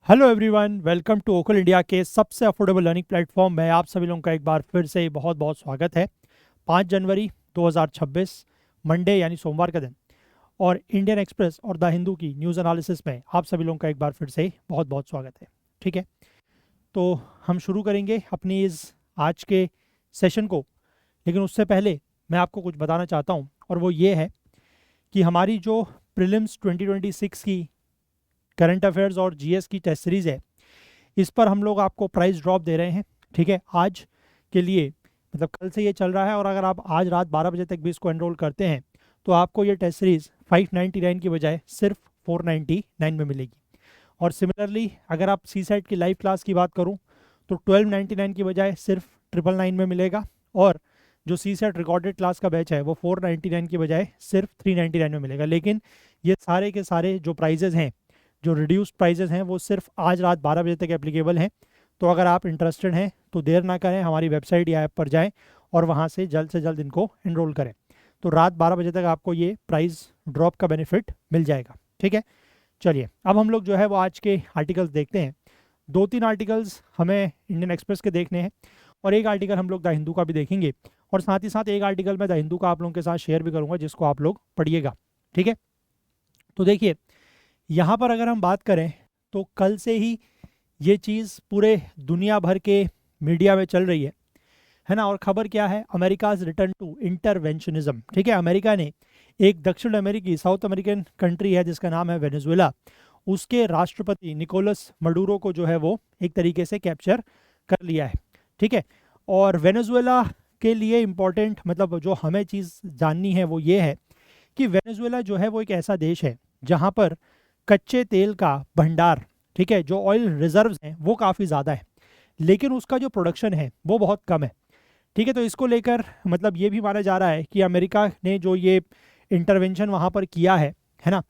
Hello everyone, welcome to ओकल India के सबसे अफोर्डेबल लर्निंग प्लेटफॉर्म में आप सभी लोगों का एक बार फिर से बहुत बहुत स्वागत है। 5 जनवरी 2026 मंडे यानी सोमवार का दिन और इंडियन एक्सप्रेस और द हिंदू की न्यूज़ एनालिसिस में आप सभी लोगों का एक बार फिर से बहुत बहुत स्वागत है। ठीक है, तो हम शुरू करेंगे अपनी इस आज के सेशन को, लेकिन उससे पहले मैं आपको कुछ बताना चाहता हूँ और वो ये है कि हमारी जो प्रीलिम्स 2026 की करंट अफेयर्स और जीएस की टेस्ट सीरीज़ है, इस पर हम लोग आपको प्राइस ड्रॉप दे रहे हैं। ठीक है, आज के लिए मतलब कल से ये चल रहा है और अगर आप आज रात 12 बजे तक भी इसको एनरोल करते हैं तो आपको ये टेस्ट सीरीज़ 599 की बजाय सिर्फ 499 में मिलेगी। और सिमिलरली अगर आप सी सेट की लाइव क्लास की बात करूं तो 1299 की बजाय सिर्फ 999 में मिलेगा। और जो सी सेट रिकॉर्डेड क्लास का बैच है वो 499 की बजाय सिर्फ 399 में मिलेगा। लेकिन ये सारे के सारे जो प्राइजेज़ हैं, जो रिड्यूस्ड प्राइजेस हैं, वो सिर्फ आज रात 12 बजे तक एप्लीकेबल हैं। तो अगर आप इंटरेस्टेड हैं तो देर ना करें, हमारी वेबसाइट या ऐप पर जाएं और वहां से जल्द इनको एनरोल करें। तो रात 12 बजे तक आपको ये प्राइस ड्रॉप का बेनिफिट मिल जाएगा। ठीक है, चलिए अब हम लोग जो है वो आज के आर्टिकल्स देखते हैं। 2-3 आर्टिकल्स हमें इंडियन एक्सप्रेस के देखने हैं और एक आर्टिकल हम लोग द हिंदू का भी देखेंगे और साथ ही साथ एक आर्टिकल मैं द हिंदू का आप लोगों के साथ शेयर भी करूँगा जिसको आप लोग पढ़िएगा। ठीक है, तो देखिए यहाँ पर अगर हम बात करें तो कल से ही ये चीज़ पूरे दुनिया भर के मीडिया में चल रही है ना। और खबर क्या है, अमेरिकाज रिटर्न टू इंटरवेंशनिज्म। ठीक है, अमेरिका ने एक दक्षिण अमेरिकी साउथ अमेरिकन कंट्री है जिसका नाम है वेनेजुएला, उसके राष्ट्रपति निकोलस मडूरो को जो है वो एक तरीके से कैप्चर कर लिया है। ठीक है, और वेनेजुएला के लिए इम्पोर्टेंट मतलब जो हमें चीज़ जाननी है वो ये है कि वेनेजुएला जो है वो एक ऐसा देश है जहाँ पर कच्चे तेल का भंडार, ठीक है, जो ऑयल रिजर्व्स हैं वो काफ़ी ज़्यादा है, लेकिन उसका जो प्रोडक्शन है वो बहुत कम है। ठीक है, तो इसको लेकर मतलब ये भी माना जा रहा है कि अमेरिका ने जो ये इंटरवेंशन वहाँ पर किया है ना,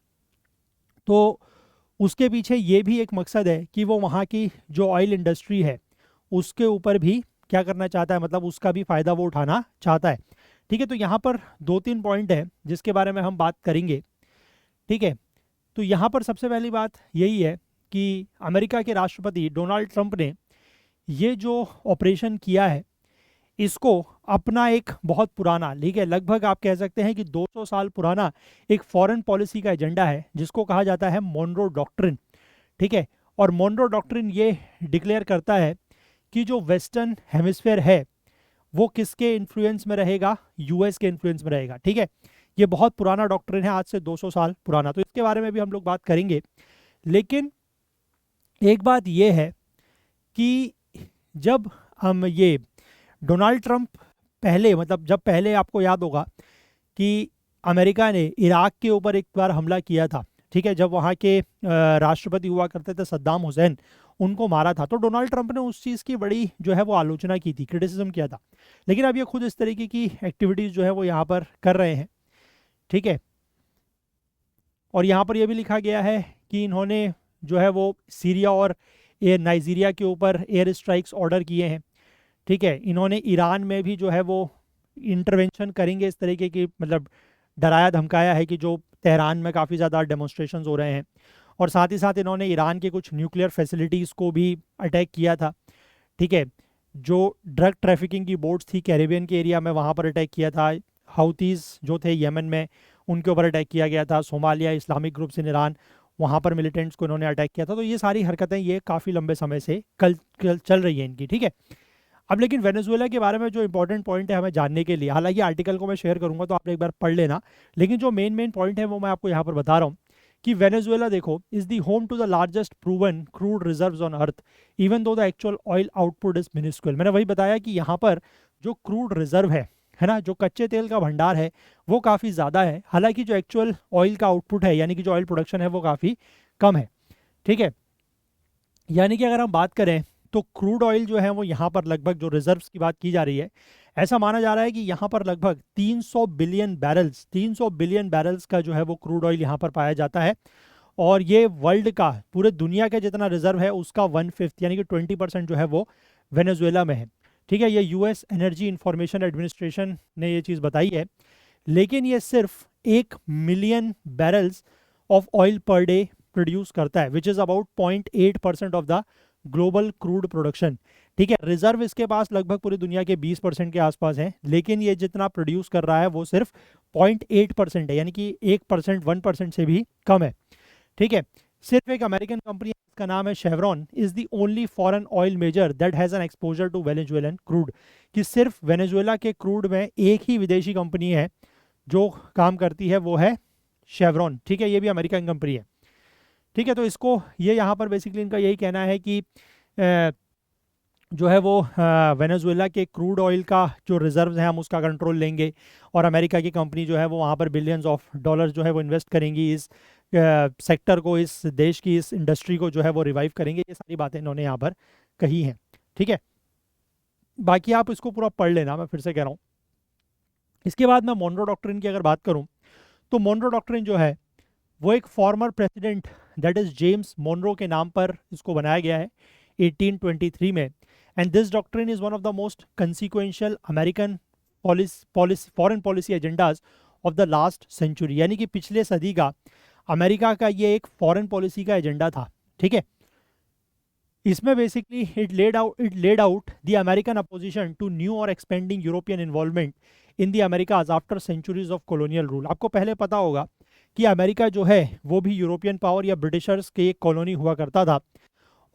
तो उसके पीछे ये भी एक मकसद है कि वो वहाँ की जो ऑयल इंडस्ट्री है उसके ऊपर भी क्या करना चाहता है, मतलब उसका भी फ़ायदा वो उठाना चाहता है। ठीक है, तो यहाँ पर 2-3 पॉइंट है जिसके बारे में हम बात करेंगे। ठीक है, तो यहाँ पर सबसे पहली बात यही है कि अमेरिका के राष्ट्रपति डोनाल्ड ट्रंप ने ये जो ऑपरेशन किया है इसको अपना एक बहुत पुराना, ठीक है, लगभग आप कह सकते हैं कि 200 साल पुराना एक फॉरेन पॉलिसी का एजेंडा है जिसको कहा जाता है मोनरो डॉक्ट्रिन। ठीक है, और मोनरो डॉक्ट्रिन ये डिक्लेयर करता है कि जो वेस्टर्न हेमिस्फेयर है वो किसके इन्फ्लुएंस में रहेगा, यूएस के इन्फ्लुएंस में रहेगा। ठीक है, ये बहुत पुराना डॉक्ट्रिन है, आज से 200 साल पुराना, तो इसके बारे में भी हम लोग बात करेंगे। लेकिन एक बात ये है कि जब हम ये डोनाल्ड ट्रंप पहले मतलब जब पहले आपको याद होगा कि अमेरिका ने इराक के ऊपर एक बार हमला किया था, ठीक है, जब वहाँ के राष्ट्रपति हुआ करते थे सद्दाम हुसैन, उनको मारा था, तो डोनाल्ड ट्रंप ने उस चीज़ की बड़ी जो है वो आलोचना की थी, क्रिटिसिज्म किया था। लेकिन अब ये खुद इस तरीके की एक्टिविटीज़ जो है वो यहाँ पर कर रहे हैं। ठीक है, और यहाँ पर यह भी लिखा गया है कि इन्होंने जो है वो सीरिया और नाइजीरिया के ऊपर एयर स्ट्राइक्स ऑर्डर किए हैं। ठीक है, इन्होंने ईरान में भी जो है वो इंटरवेंशन करेंगे इस तरीके की मतलब डराया धमकाया है कि जो तेहरान में काफ़ी ज़्यादा डेमोन्स्ट्रेशंस हो रहे हैं। और साथ ही साथ इन्होंने ईरान के कुछ न्यूक्लियर फैसिलिटीज़ को भी अटैक किया था। ठीक है, जो ड्रग ट्रैफिकिंग की बोट्स थी कैरेबियन के एरिया में वहाँ पर अटैक किया था। हाउतीज़ जो थे यमन में उनके ऊपर अटैक किया गया था। Somalia Islamic groups in Iran, वहाँ पर मिलिटेंट्स को इन्होंने अटैक किया था। तो ये सारी हरकतें ये काफ़ी लंबे समय से कल चल रही हैं इनकी। ठीक है, अब लेकिन वेनेजुएला के बारे में जो इंपॉर्टेंट पॉइंट है हमें जानने के लिए, हालांकि आर्टिकल को मैं शेयर करूंगा तो आप एक बार पढ़ लेना, लेकिन जो मेन पॉइंट है वो मैं आपको यहाँ पर बता रहा हूँ कि वेनेजुएला देखो is the home to the largest proven crude reserves on earth even though the actual oil output is minuscule. मैंने वही बताया कि यहाँ पर जो क्रूड रिजर्व है ना, जो कच्चे तेल का भंडार है वो काफ़ी ज़्यादा है, हालांकि जो एक्चुअल ऑयल का आउटपुट है यानी कि जो ऑयल प्रोडक्शन है वो काफ़ी कम है। ठीक है, यानी कि अगर हम बात करें तो क्रूड ऑयल जो है वो यहाँ पर लगभग जो रिजर्व्स की बात की जा रही है, ऐसा माना जा रहा है कि यहाँ पर लगभग 300 बिलियन बैरल्स का जो है वो क्रूड ऑयल यहाँ पर पाया जाता है। और ये वर्ल्ड का, पूरे दुनिया का जितना रिजर्व है उसका 1/5 यानी कि 20% जो है वो वेनेजुएला में है। ठीक है, ये यूएस एनर्जी इंफॉर्मेशन एडमिनिस्ट्रेशन ने ये चीज़ बताई है। लेकिन ये सिर्फ 1 million barrels of oil per day produce करता है, which is about 0.8% of the global crude production. ठीक है, रिजर्व इसके पास लगभग पूरी दुनिया के 20% के आसपास है, लेकिन ये जितना प्रोड्यूस कर रहा है वो सिर्फ 0.8% है, यानी कि 1%, 1% से भी कम है। ठीक है, सिर्फ एक अमेरिकन कंपनी का नाम है Chevron is the only foreign oil major that has an exposure to Venezuelan crude, कि सिर्फ वेनेजुएला के क्रूड में एक ही विदेशी कंपनी है जो काम करती है, वो है शेवरॉन। ठीक है, ये भी अमेरिकन कंपनी है। ठीक है, तो इसको ये यहाँ पर बेसिकली इनका यही कहना है कि जो है वो वेनेजुएला के क्रूड ऑयल का जो रिजर्व्स हैं हम उसका कंट्रोल लेंगे, और अमेरिका की कंपनी जो है वो वहाँ पर बिलियंस ऑफ डॉलर्स जो है वो इन्वेस्ट करेंगी इस सेक्टर को, इस देश की इस इंडस्ट्री को जो है वो रिवाइव करेंगे। ये सारी बातें इन्होंने यहाँ पर कही हैं। ठीक है, बाकी आप इसको पूरा पढ़ लेना, मैं फिर से कह रहा हूँ। इसके बाद मैं मोनरो डॉक्ट्रिन की अगर बात करूँ तो मोनरो डॉक्ट्रिन जो है वो एक former president that is James Monroe के नाम पर इसको बनाया गया है 1823 में, and this doctrine is one of the most consequential American foreign policy agendas of the last century, यानी कि पिछले सदी का अमेरिका का ये एक फॉरेन पॉलिसी का एजेंडा था। ठीक है, इसमें basically it led out the American opposition to new और expanding European involvement in the Americas after centuries of colonial rule. आपको पहले पता होगा कि अमेरिका जो है वो भी यूरोपियन पावर या ब्रिटिशर्स के एक कॉलोनी हुआ करता था,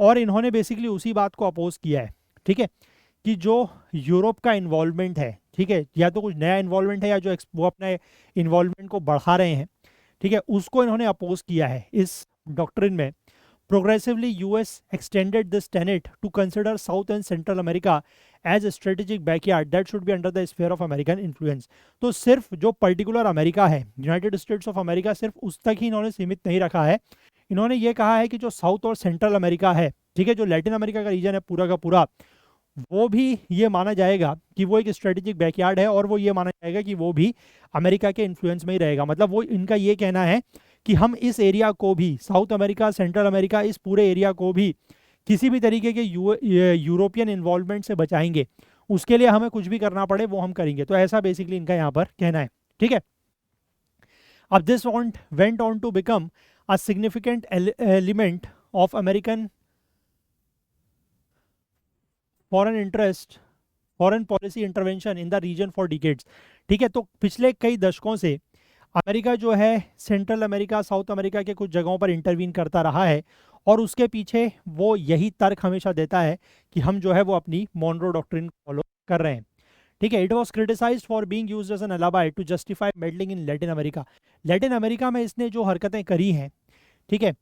और इन्होंने बेसिकली उसी बात को अपोज किया है। ठीक है, कि जो यूरोप का इन्वॉल्वमेंट है, ठीक है, या तो कुछ नया इन्वॉल्वमेंट है या जो वो अपने इन्वॉल्वमेंट को बढ़ा रहे हैं, ठीक है, उसको इन्होंने अपोज किया है इस डॉक्ट्रिन में। Progressively US extended this tenet to consider South and Central America as a strategic backyard that should be under the sphere of American influence. तो सिर्फ जो पर्टिकुलर अमेरिका है, यूनाइटेड स्टेट्स ऑफ अमेरिका, सिर्फ उस तक ही इन्होंने सीमित नहीं रखा है। इन्होंने ये कहा है कि जो साउथ और सेंट्रल अमेरिका है, ठीक है, जो लैटिन अमेरिका का रीजन है पूरा का पूरा, वो भी ये माना जाएगा कि वो एक स्ट्रेटेजिक बैकयार्ड है, और वो ये माना जाएगा कि वो भी अमेरिका के इन्फ्लुएंस में ही रहेगा। मतलब वो इनका ये कहना है कि हम इस एरिया को भी, साउथ अमेरिका, सेंट्रल अमेरिका, इस पूरे एरिया को भी किसी भी तरीके के यूरोपियन इन्वॉल्वमेंट से बचाएंगे, उसके लिए हमें कुछ भी करना पड़े वो हम करेंगे। तो ऐसा बेसिकली इनका यहाँ पर कहना है। ठीक है, अब this went on to become a significant element of American foreign policy intervention in the region for decades. ठीक है, तो पिछले कई दशकों से अमेरिका जो है सेंट्रल अमेरिका, साउथ अमेरिका के कुछ जगहों पर इंटरवीन करता रहा है, और उसके पीछे वो यही तर्क हमेशा देता है कि हम जो है वो अपनी मोनरो डॉक्ट्रिन फॉलो कर रहे हैं। ठीक है, it was criticised for being used as an alibi to justify meddling in Latin America. Latin America में इसने जो हरकतें करी हैं, ठीक है,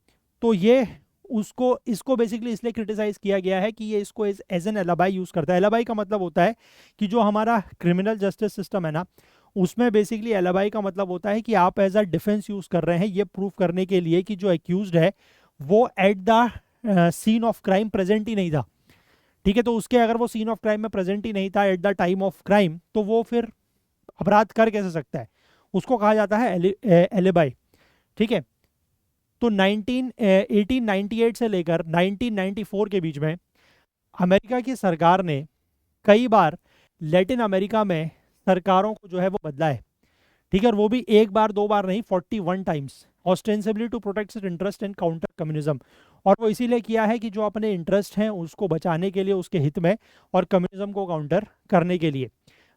तो ये इसको बेसिकली इसलिए क्रिटिसाइज किया गया है कि ये इसको एज एन एलाबाई यूज़ करता है। एलाबाई का मतलब होता है कि जो हमारा क्रिमिनल जस्टिस सिस्टम है ना, उसमें बेसिकली एलाबाई का मतलब होता है कि आप एज अ डिफेंस यूज़ कर रहे हैं ये प्रूव करने के लिए कि जो एक्यूज्ड है वो at the scene of crime present ही नहीं था। ठीक है, तो उसके अगर वो सीन ऑफ क्राइम में प्रेजेंट ही नहीं था at the time of crime, तो वो फिर अपराध कर कैसे सकता है, उसको कहा जाता है एलिबाई। ठीक है, तो 1898 से लेकर 1994 के बीच में अमेरिका की सरकार ने कई बार लैटिन अमेरिका में सरकारों को जो है वो बदला है। ठीक है, और वो भी एक बार दो बार नहीं, 41 times, ostensibly to protect its interest and counter communism. और वो इसीलिए किया है कि जो अपने इंटरेस्ट हैं उसको बचाने के लिए, उसके हित में, और कम्युनिज्म को काउंटर करने के लिए।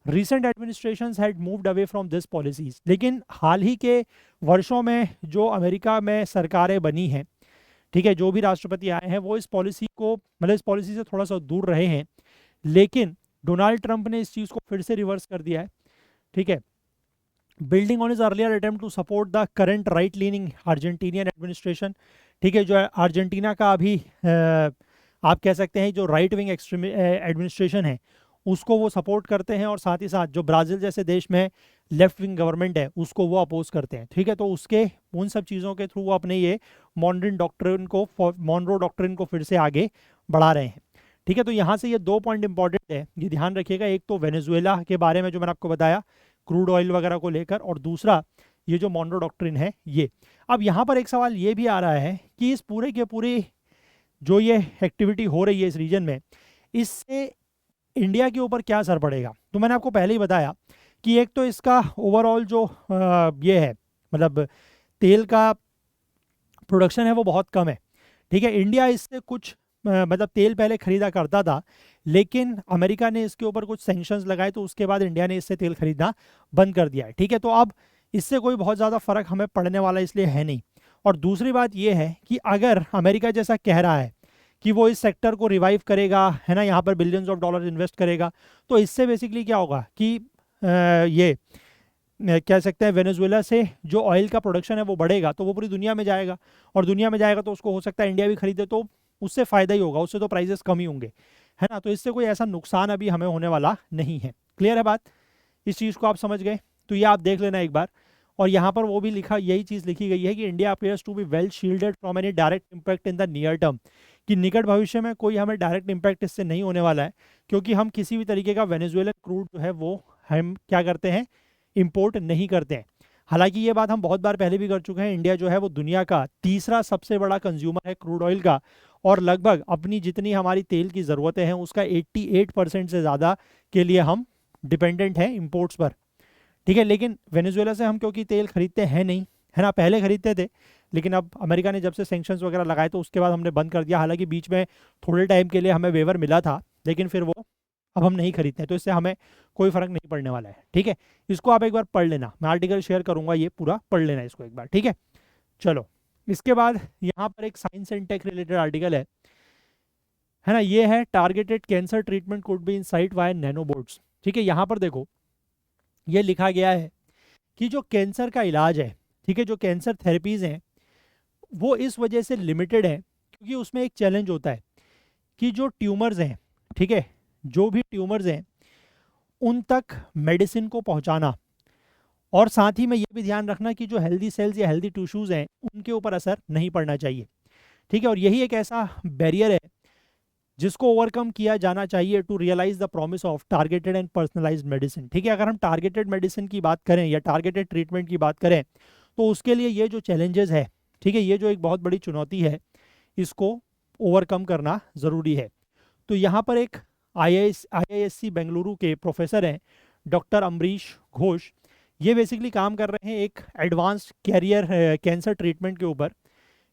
Recent administrations had moved away from this policies. लेकिन हाल ही के वर्षों में जो अमेरिका में सरकारें बनी हैं, ठीक है, जो भी राष्ट्रपति आए हैं, वो इस पॉलिसी को, मतलब इस पॉलिसी से थोड़ा सा दूर रहे हैं। लेकिन डोनाल्ड ट्रंप ने इस चीज़ को फिर से रिवर्स कर दिया है। ठीक है, building on its earlier attempt to support the current right leaning Argentinian administration. ठीक है, जो अर्जेंटीना का अभी आप कह सकते हैं जो राइट विंग एडमिनिस्ट्रेशन है उसको वो सपोर्ट करते हैं, और साथ ही साथ जो ब्राज़ील जैसे देश में लेफ्ट विंग गवर्नमेंट है उसको वो अपोज करते हैं। ठीक है, तो उसके उन सब चीज़ों के थ्रू वो अपने ये मोनरो डॉक्ट्रिन को फिर से आगे बढ़ा रहे हैं। ठीक है, तो यहाँ से ये 2 पॉइंट इंपॉर्टेंट है, ये ध्यान रखिएगा। एक तो वेनेजुएला के बारे में जो मैंने आपको बताया क्रूड ऑयल वगैरह को लेकर, और दूसरा ये जो मोनरो डॉक्ट्रिन है ये। अब यहाँ पर एक सवाल ये भी आ रहा है कि इस पूरे के पूरी जो ये एक्टिविटी हो रही है इस रीजन में, इससे इंडिया के ऊपर क्या असर पड़ेगा। तो मैंने आपको पहले ही बताया कि एक तो इसका ओवरऑल जो ये है, मतलब तेल का प्रोडक्शन है वो बहुत कम है। ठीक है, इंडिया इससे कुछ मतलब तेल पहले खरीदा करता था, लेकिन अमेरिका ने इसके ऊपर कुछ सैंक्शंस लगाए तो उसके बाद इंडिया ने इससे तेल खरीदना बंद कर दिया है। ठीक है, तो अब इससे कोई बहुत ज़्यादा फर्क हमें पड़ने वाला इसलिए है नहीं। और दूसरी बात यह है कि अगर अमेरिका जैसा कह रहा है कि वो इस सेक्टर को रिवाइव करेगा, है ना, यहाँ पर बिलियंस ऑफ डॉलर इन्वेस्ट करेगा, तो इससे बेसिकली क्या होगा कि ये कह सकते हैं वेनेजुएला से जो ऑयल का प्रोडक्शन है वो बढ़ेगा, तो वो पूरी दुनिया में जाएगा, और दुनिया में जाएगा तो उसको हो सकता है इंडिया भी खरीदे, तो उससे फ़ायदा ही होगा, उससे तो प्राइसेस कम ही होंगे, है ना। तो इससे कोई ऐसा नुकसान अभी हमें होने वाला नहीं है। क्लियर है बात, इस चीज़ को आप समझ गए? तो ये आप देख लेना एक बार। और यहाँ पर वो भी लिखा, यही चीज़ लिखी गई है कि India appears to be well shielded from any direct impact in the near term, कि निकट भविष्य में कोई हमें डायरेक्ट इम्पैक्ट इससे नहीं होने वाला है, क्योंकि हम किसी भी तरीके का वेनेजुएलन क्रूड जो है वो हम क्या करते हैं, इंपोर्ट नहीं करते हैं। हालांकि ये बात हम बहुत बार पहले भी कर चुके हैं, इंडिया जो है वो दुनिया का तीसरा सबसे बड़ा कंज्यूमर है क्रूड ऑयल का, और लगभग अपनी जितनी हमारी तेल की ज़रूरतें हैं उसका 88% से ज़्यादा के लिए हम डिपेंडेंट हैं इंपोर्ट्स पर। ठीक है, लेकिन वेनेजुएला से हम क्योंकि तेल खरीदते हैं नहीं, है ना, पहले खरीदते थे, लेकिन अब अमेरिका ने जब से सैंक्शंस वगैरह लगाए तो उसके बाद हमने बंद कर दिया। हालांकि बीच में थोड़े टाइम के लिए हमें वेवर मिला था, लेकिन फिर वो अब हम नहीं खरीदते हैं, तो इससे हमें कोई फ़र्क नहीं पड़ने वाला है। ठीक है, इसको आप एक बार पढ़ लेना, मैं आर्टिकल शेयर करूँगा, ये पूरा पढ़ लेना इसको एक बार। ठीक है, चलो इसके बाद यहाँ पर एक science and tech related article है ना, ये है targeted cancer treatment could be in sight via nanobots. ठीक है, यहाँ पर देखो ये लिखा गया है कि जो कैंसर का इलाज है, ठीक है, जो कैंसर थेरेपीज़ हैं वो इस वजह से लिमिटेड है क्योंकि उसमें एक चैलेंज होता है कि जो ट्यूमर्स हैं, ठीक है, जो भी ट्यूमर्स हैं उन तक मेडिसिन को पहुंचाना, और साथ ही में ये भी ध्यान रखना कि जो हेल्दी सेल्स या हेल्दी टिश्यूज़ हैं उनके ऊपर असर नहीं पड़ना चाहिए। ठीक है, और यही एक ऐसा बैरियर है जिसको ओवरकम किया जाना चाहिए to realise the promise of targeted and personalised medicine. ठीक है, अगर हम टारगेटेड मेडिसिन की बात करें या टारगेटेड ट्रीटमेंट की बात करें तो उसके लिए ये जो चैलेंजेस है, ठीक है, ये जो एक बहुत बड़ी चुनौती है, इसको ओवरकम करना ज़रूरी है। तो यहाँ पर एक IISc बेंगलुरु के प्रोफेसर हैं डॉक्टर अमरीश घोष, ये बेसिकली काम कर रहे हैं एक एडवांस्ड कैरियर कैंसर ट्रीटमेंट के ऊपर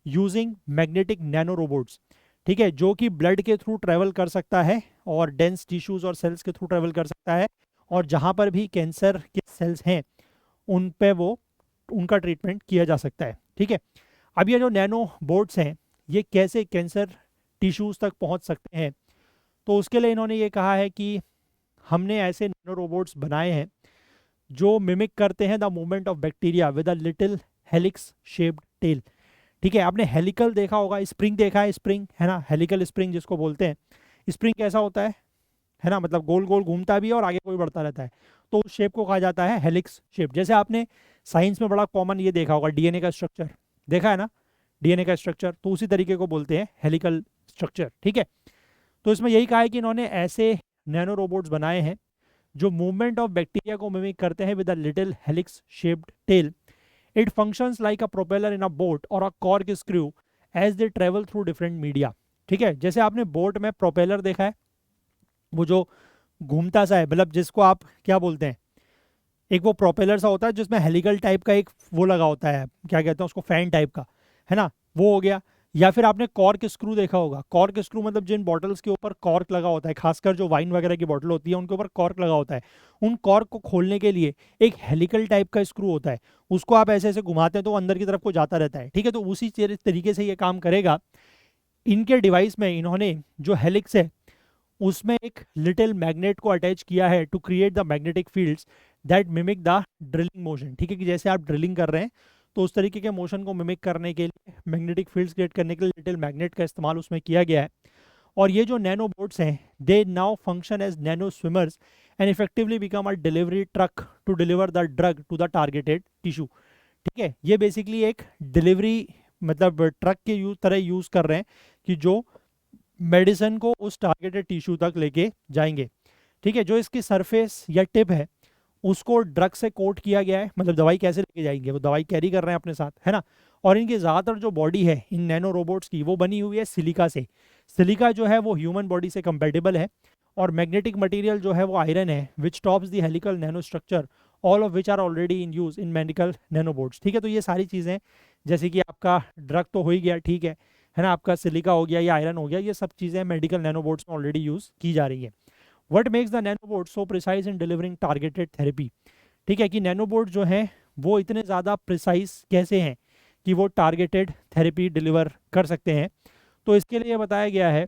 यूजिंग मैग्नेटिक नैनो रोबोट्स। ठीक है, जो कि ब्लड के थ्रू ट्रैवल कर सकता है और डेंस टिश्यूज़ और सेल्स के थ्रू ट्रैवल कर सकता है, और जहाँ पर भी कैंसर के सेल्स हैं उन पे वो उनका ट्रीटमेंट किया जा सकता है। ठीक है, अब ये जो नैनो बोट्स हैं ये कैसे कैंसर टिश्यूज़ तक पहुँच सकते हैं, तो उसके लिए इन्होंने ये कहा है कि हमने ऐसे नैनो रोबोट्स बनाए हैं जो मिमिक करते हैं the movement of bacteria with a little helix shaped tail. ठीक है, आपने हेलिकल देखा होगा, स्प्रिंग देखा है, स्प्रिंग है ना, हेलिकल स्प्रिंग जिसको बोलते हैं। स्प्रिंग कैसा होता है ना, मतलब गोल गोल घूमता भी है और आगे कोई बढ़ता रहता है, तो उस शेप को कहा जाता है हेलिक्स शेप। जैसे आपने साइंस में बड़ा कॉमन ये देखा होगा, डीएनए का स्ट्रक्चर देखा है ना, डीएनए का स्ट्रक्चर, तो उसी तरीके को बोलते हैं हेलिकल स्ट्रक्चर। ठीक है, तो इसमें यही कहा है कि इन्होंने ऐसे नैनो रोबोट्स बनाए हैं जो मूवमेंट ऑफ बैक्टीरिया को मिमिक करते हैं with a little helix shaped tail. It functions like a propeller in a boat और a corkscrew as they travel through different media. ठीक है, जैसे आपने बोट में प्रोपेलर देखा है, वो जो घूमता सा है, मतलब जिसको आप क्या बोलते हैं, एक वो प्रोपेलर सा होता है जिसमें हेलिकल टाइप का एक वो लगा होता है, क्या कहते हैं उसको, फैन टाइप का, है ना, वो हो गया। या फिर आपने कॉर्क स्क्रू देखा होगा, कॉर्क स्क्रू मतलब जिन बॉटल्स के ऊपर कॉर्क लगा होता है, खासकर जो वाइन वगैरह की बॉटल होती है उनके ऊपर कॉर्क लगा होता है, उन कॉर्क को खोलने के लिए एक हेलिकल टाइप का स्क्रू होता है, उसको आप ऐसे ऐसे घुमाते हैं तो वो अंदर की तरफ को जाता रहता है। ठीक है, तो उसी तरीके से ये काम करेगा। इनके डिवाइस में इन्होंने जो हेलिक्स है उसमें एक लिटिल मैग्नेट को अटैच किया है to create the magnetic fields that mimic the drilling motion. ठीक है, कि जैसे आप ड्रिलिंग कर रहे हैं तो उस तरीके के मोशन को मिमिक करने के लिए, मैग्नेटिक फील्ड्स क्रिएट करने के लिए लिटिल मैग्नेट का इस्तेमाल उसमें किया गया है। और ये जो नैनो बोट्स हैं they now function as nano swimmers and effectively become a delivery truck to deliver the drug to the targeted tissue. ठीक है, ये बेसिकली एक डिलीवरी मतलब ट्रक के तरह यूज़ कर रहे हैं कि जो मेडिसिन को उस टारगेटेड टिश्यू तक लेके जाएंगे। ठीक है, जो इसकी सरफेस या टिप है उसको ड्रग से कोट किया गया है, मतलब दवाई कैसे लेके जाएंगे, वो दवाई कैरी कर रहे हैं अपने साथ, है ना। और इनकी ज़्यादातर जो बॉडी है इन नैनो रोबोट्स की वो बनी हुई है सिलिका से। सिलिका जो है वो ह्यूमन बॉडी से कंपेटेबल है, और मैग्नेटिक मटेरियल जो है वो आयरन है which tops the helical nano structure all of which are already in use in medical nanobots. ठीक है, तो ये सारी चीज़ें जैसे कि आपका ड्रग तो हो ही गया, ठीक है ना, आपका सिलिका हो गया या आयरन हो गया, ये सब चीज़ें मेडिकल नैनोबोर्ड्स में ऑलरेडी यूज़ की जा रही है। What makes the nanobot so precise in delivering targeted therapy. ठीक है, कि नैनोबोर्ड जो हैं वो इतने ज़्यादा प्रिसाइज कैसे हैं कि वो टारगेटेड थेरेपी डिलीवर कर सकते हैं। तो इसके लिए बताया गया है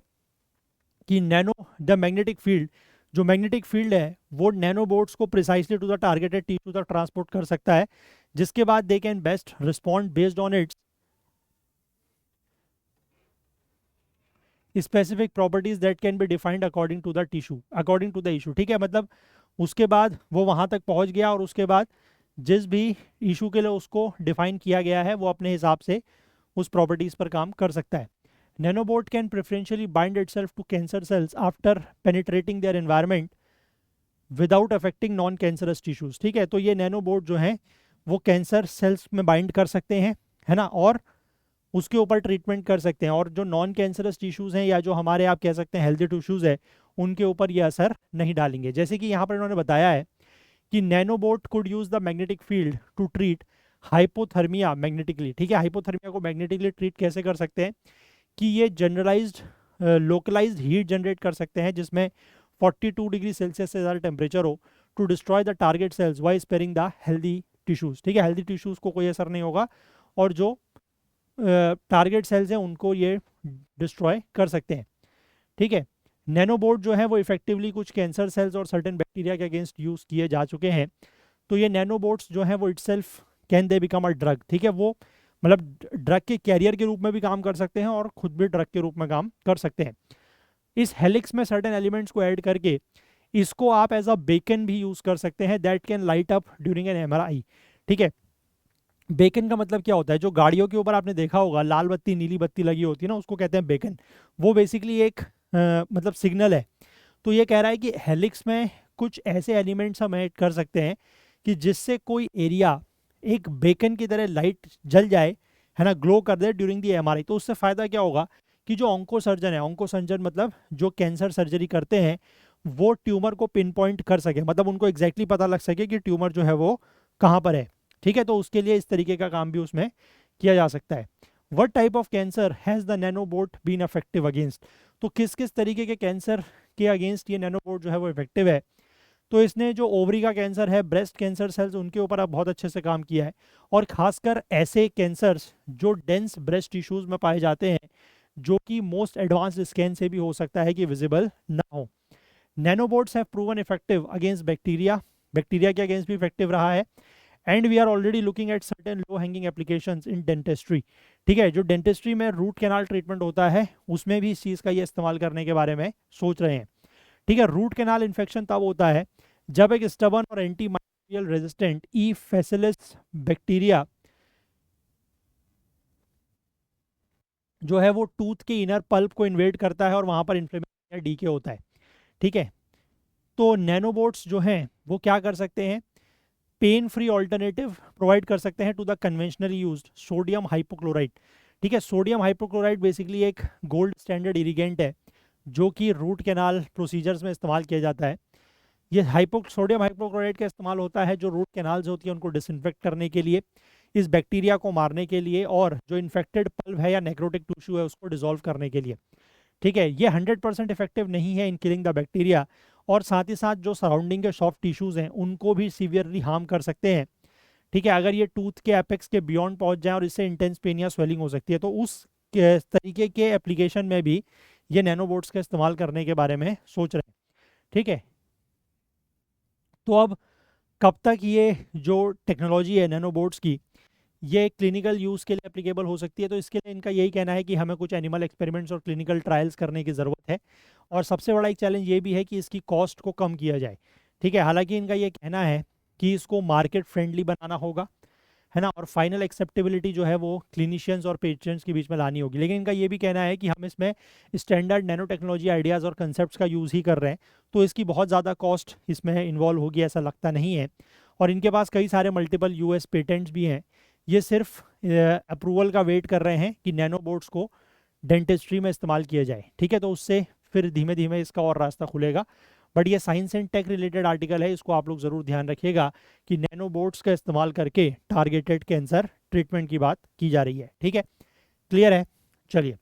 कि नैनो द मैग्नेटिक फील्ड, जो मैग्नेटिक फील्ड है वो नैनोबोर्ड्स को precisely to the targeted tissue तक ट्रांसपोर्ट कर सकता है, जिसके बाद they can best respond based on its specific properties that can be defined according to the tissue according to the issue. ठीक है, मतलब उसके बाद वो वहां तक पहुंच गया और उसके बाद जिस भी इशू के लिए उसको डिफाइन किया गया है वो अपने हिसाब से उस प्रॉपर्टीज पर काम कर सकता है। Nanobot can preferentially bind itself to cancer cells after penetrating their environment without affecting non cancerous tissues. ठीक है, तो ये नैनोबोर्ड जो है वो कैंसर सेल्स में बाइंड कर सकते हैं, है ना, और उसके ऊपर ट्रीटमेंट कर सकते हैं, और जो नॉन कैंसरस टिश्यूज हैं या जो हमारे आप कह सकते हैं हेल्दी टिश्यूज है उनके ऊपर ये असर नहीं डालेंगे। जैसे कि यहाँ पर इन्होंने बताया है कि nanobot could use the magnetic field to treat hypothermia magnetically. ठीक है, हाइपोथर्मिया को मैग्नेटिकली ट्रीट कैसे कर सकते हैं कि ये जनरलाइज्ड लोकलाइज्ड हीट जनरेट कर सकते हैं जिसमें 42 डिग्री सेल्सियस से ज़्यादा टेम्परेचर हो to destroy the target cells while sparing the healthy tissues. ठीक है, हेल्दी टिश्यूज को कोई असर नहीं होगा और जो टारगेट सेल्स हैं उनको ये डिस्ट्रॉय कर सकते हैं। ठीक है, नैनोबोर्ड जो है वो इफेक्टिवली कुछ कैंसर सेल्स और सर्टेन बैक्टीरिया के अगेंस्ट यूज़ किए जा चुके हैं। तो ये नैनोबोर्ड्स जो हैं वो itself can they become a drug. ठीक है, वो मतलब ड्रग के कैरियर के रूप में भी काम कर सकते हैं और खुद भी ड्रग के रूप में काम कर सकते हैं। इस हेलिक्स में सर्टेन एलिमेंट्स को ऐड करके इसको आप एज अ बेकन भी यूज़ कर सकते हैं that can light up during an MRI. ठीक है, बेकन का मतलब क्या होता है, जो गाड़ियों के ऊपर आपने देखा होगा लाल बत्ती नीली बत्ती लगी होती है ना, उसको कहते हैं बेकन। वो बेसिकली एक मतलब सिग्नल है। तो ये कह रहा है कि हेलिक्स में कुछ ऐसे एलिमेंट्स हम ऐड कर सकते हैं कि जिससे कोई एरिया एक बेकन की तरह लाइट जल जाए, है ना, ग्लो कर दे ड्यूरिंग दी एमआरआई। तो उससे फ़ायदा क्या होगा कि जो ऑन्को सर्जन है, ऑन्को सर्जन मतलब जो कैंसर सर्जरी करते हैं, वो ट्यूमर को पिन पॉइंट कर सके, मतलब उनको एग्जैक्टली पता लग सके कि ट्यूमर जो है वो कहाँ पर है। ठीक है, तो उसके लिए इस तरीके का काम भी उसमें किया जा सकता है। What type of cancer has the nanobot been effective against. तो किस किस तरीके के कैंसर के अगेंस्ट ये नैनोबोट जो है वो इफेक्टिव है। तो इसने जो ओवरी का कैंसर है, ब्रेस्ट कैंसर सेल्स, उनके ऊपर अब बहुत अच्छे से काम किया है, और खासकर ऐसे कैंसर्स जो डेंस ब्रेस्ट टिश्यूज में पाए जाते हैं जो कि मोस्ट एडवांस्ड स्कैन से भी हो सकता है कि विजिबल ना हो। Nanobots have proven effective against bacteria, bacteria के अगेंस्ट भी इफेक्टिव रहा है। And we are already looking at certain low hanging applications in dentistry. ठीक है, जो डेंटिस्ट्री में रूट कैनाल ट्रीटमेंट होता है उसमें भी इस चीज़ का ये इस्तेमाल करने के बारे में सोच रहे हैं। ठीक है, रूट कैनाल इन्फेक्शन तब होता है जब एक स्टबन और एंटी माइक्रोबियल रेजिस्टेंट ई फैसिलिस बैक्टीरिया जो है वो टूथ के इनर पल्प को इन्वेड करता है और वहाँ पर इन्फ्लेमेशन या डीके होता है। ठीक है, तो नैनोबोट्स जो हैं वो क्या कर सकते हैं, पेन फ्री ऑल्टरनेटिव प्रोवाइड कर सकते हैं to the conventionally used sodium hypochlorite. ठीक है, सोडियम हाइपोक्लोराइड बेसिकली एक गोल्ड स्टैंडर्ड इरिगेंट है जो कि रूट कैनाल प्रोसीजर्स में इस्तेमाल किया जाता है। ये सोडियम हाइपोक्लोराइड का इस्तेमाल होता है जो रूट कैनाल्स होती है उनको डिसइंफेक्ट करने के लिए, इस बैक्टीरिया को मारने के लिए, और जो इन्फेक्टेड पल्प है या नेक्रोटिक टिश्यू है उसको डिसॉल्व करने के लिए। ठीक है, ये 100% इफेक्टिव नहीं है इन किलिंग द बैक्टीरिया, और साथ ही साथ जो सराउंडिंग के सॉफ्ट टिश्यूज़ हैं उनको भी सीवियरली हार्म कर सकते हैं। ठीक है, अगर ये टूथ के एपेक्स के बियॉन्ड पहुंच जाए और इससे इंटेंस पेन या स्वेलिंग हो सकती है, तो उस तरीके के एप्लीकेशन में भी ये नैनोबोट्स का इस्तेमाल करने के बारे में सोच रहे हैं। ठीक है, तो अब कब तक ये जो टेक्नोलॉजी है नैनोबोट्स की ये क्लिनिकल यूज़ के लिए एप्लीकेबल हो सकती है, तो इसके लिए इनका यही कहना है कि हमें कुछ एनिमल एक्सपेरिमेंट्स और क्लिनिकल ट्रायल्स करने की ज़रूरत है, और सबसे बड़ा एक चैलेंज ये भी है कि इसकी कॉस्ट को कम किया जाए। ठीक है, हालांकि इनका ये कहना है कि इसको मार्केट फ्रेंडली बनाना होगा, है ना, और फाइनल एक्सेप्टेबिलिटी जो है वो क्लिनिशियंस और पेशेंट्स के बीच में लानी होगी। लेकिन इनका ये भी कहना है कि हम इसमें स्टैंडर्ड नैनो टेक्नोलॉजी आइडियाज़ और कंसेप्ट का यूज़ ही कर रहे हैं, तो इसकी बहुत ज़्यादा कॉस्ट इसमें इन्वॉल्व होगी ऐसा लगता नहीं है। और इनके पास कई सारे मल्टीपल यूएस पेटेंट्स भी हैं। ये सिर्फ अप्रूवल का वेट कर रहे हैं कि नैनोबोट्स को डेंटिस्ट्री में इस्तेमाल किया जाए। ठीक है, तो उससे फिर धीमे धीमे इसका और रास्ता खुलेगा। बट ये science and tech related article है, इसको आप लोग ज़रूर ध्यान रखिएगा कि नैनोबोट्स का इस्तेमाल करके टारगेटेड कैंसर ट्रीटमेंट की बात की जा रही है। ठीक है, क्लियर है। चलिए,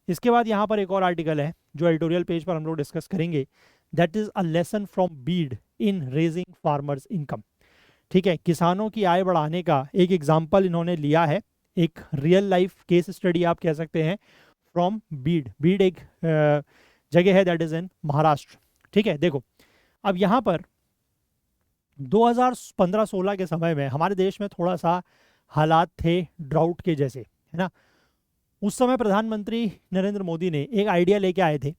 इसके बाद यहाँ पर एक और आर्टिकल है जो एडिटोरियल पेज पर हम लोग डिस्कस करेंगे, that is a lesson from Beed in raising farmers income. ठीक है, किसानों की आय बढ़ाने का एक एग्जाम्पल इन्होंने लिया है, एक रियल लाइफ केस स्टडी आप कह सकते हैं, फ्रॉम बीड। बीड एक जगह है दैट इज इन महाराष्ट्र। ठीक है, देखो अब यहाँ पर 2015-16 के समय में हमारे देश में थोड़ा सा हालात थे ड्राउट के जैसे, है ना। उस समय प्रधानमंत्री नरेंद्र मोदी ने एक आइडिया लेके आए थे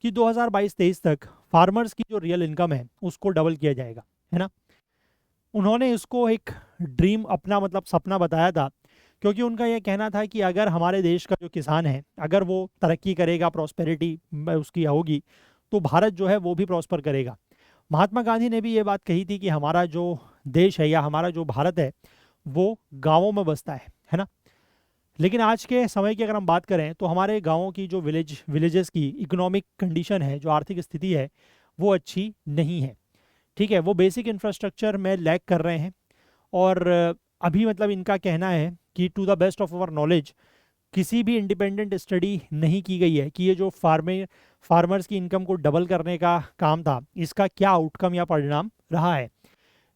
कि 2022-23 तक फार्मर्स की जो रियल इनकम है उसको डबल किया जाएगा, है ना। उन्होंने इसको एक ड्रीम, अपना मतलब सपना बताया था, क्योंकि उनका यह कहना था कि अगर हमारे देश का जो किसान है अगर वो तरक्की करेगा, प्रॉस्पेरिटी उसकी होगी, तो भारत जो है वो भी प्रॉस्पर करेगा। महात्मा गांधी ने भी ये बात कही थी कि हमारा जो देश है या हमारा जो भारत है वो गांवों में बसता है ना। लेकिन आज के समय की अगर हम बात करें तो हमारे गांवों की जो विलेजेस की इकोनॉमिक कंडीशन है, जो आर्थिक स्थिति है, वो अच्छी नहीं है। ठीक है, वो बेसिक इंफ्रास्ट्रक्चर में लैग कर रहे हैं। और अभी मतलब इनका कहना है कि to the best of our knowledge किसी भी इंडिपेंडेंट स्टडी नहीं की गई है कि ये जो फार्मर्स की इनकम को डबल करने का काम था इसका क्या आउटकम या परिणाम रहा है।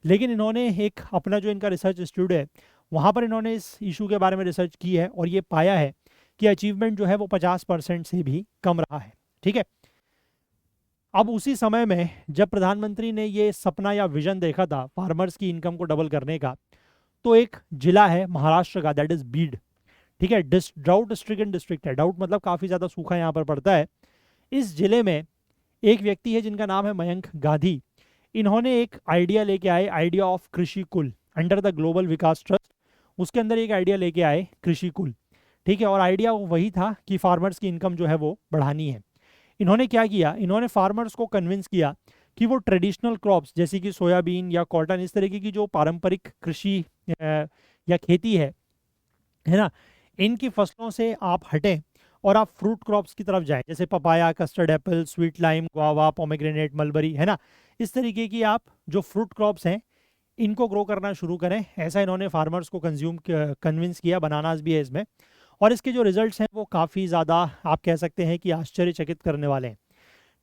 लेकिन इन्होंने एक अपना जो इनका रिसर्च इंस्टीट्यूट है वहाँ पर इन्होंने इस इशू के बारे में रिसर्च की है और ये पाया है कि अचीवमेंट जो है वो 50% से भी कम रहा है। ठीक है, अब उसी समय में जब प्रधानमंत्री ने ये सपना या विजन देखा था फार्मर्स की इनकम को डबल करने का, तो एक जिला है महाराष्ट्र का दैट इज बीड। ठीक है, ड्राउट स्ट्रिकन डिस्ट्रिक्ट है, डाउट मतलब काफ़ी ज़्यादा सूखा यहाँ पर पड़ता है। इस जिले में एक व्यक्ति है जिनका नाम है मयंक गांधी। इन्होंने एक आइडिया लेके आए, आइडिया ऑफ कृषि कुल under the global Vikas trust. उसके अंदर एक आइडिया लेके आए कृषि कुल। ठीक है, और आइडिया वही था कि फार्मर्स की इनकम जो है वो बढ़ानी है। इन्होंने क्या किया, इन्होंने फार्मर्स को कन्विंस किया कि वो ट्रेडिशनल क्रॉप्स जैसे कि सोयाबीन या कॉटन, इस तरीके की जो पारंपरिक कृषि या खेती है ना, इनकी फसलों से आप हटें और आप फ्रूट क्रॉप्स की तरफ जाएं, जैसे papaya, custard Apple, sweet lime, guava, pomegranate, mulberry, है ना। इस तरीके की आप जो फ्रूट क्रॉप्स हैं इनको ग्रो करना शुरू करें। ऐसा इन्होंने फार्मर्स को कन्विंस किया। बनानास भी है इसमें, और इसके जो रिजल्ट्स हैं वो काफ़ी ज़्यादा आप कह सकते हैं कि आश्चर्यचकित करने वाले हैं।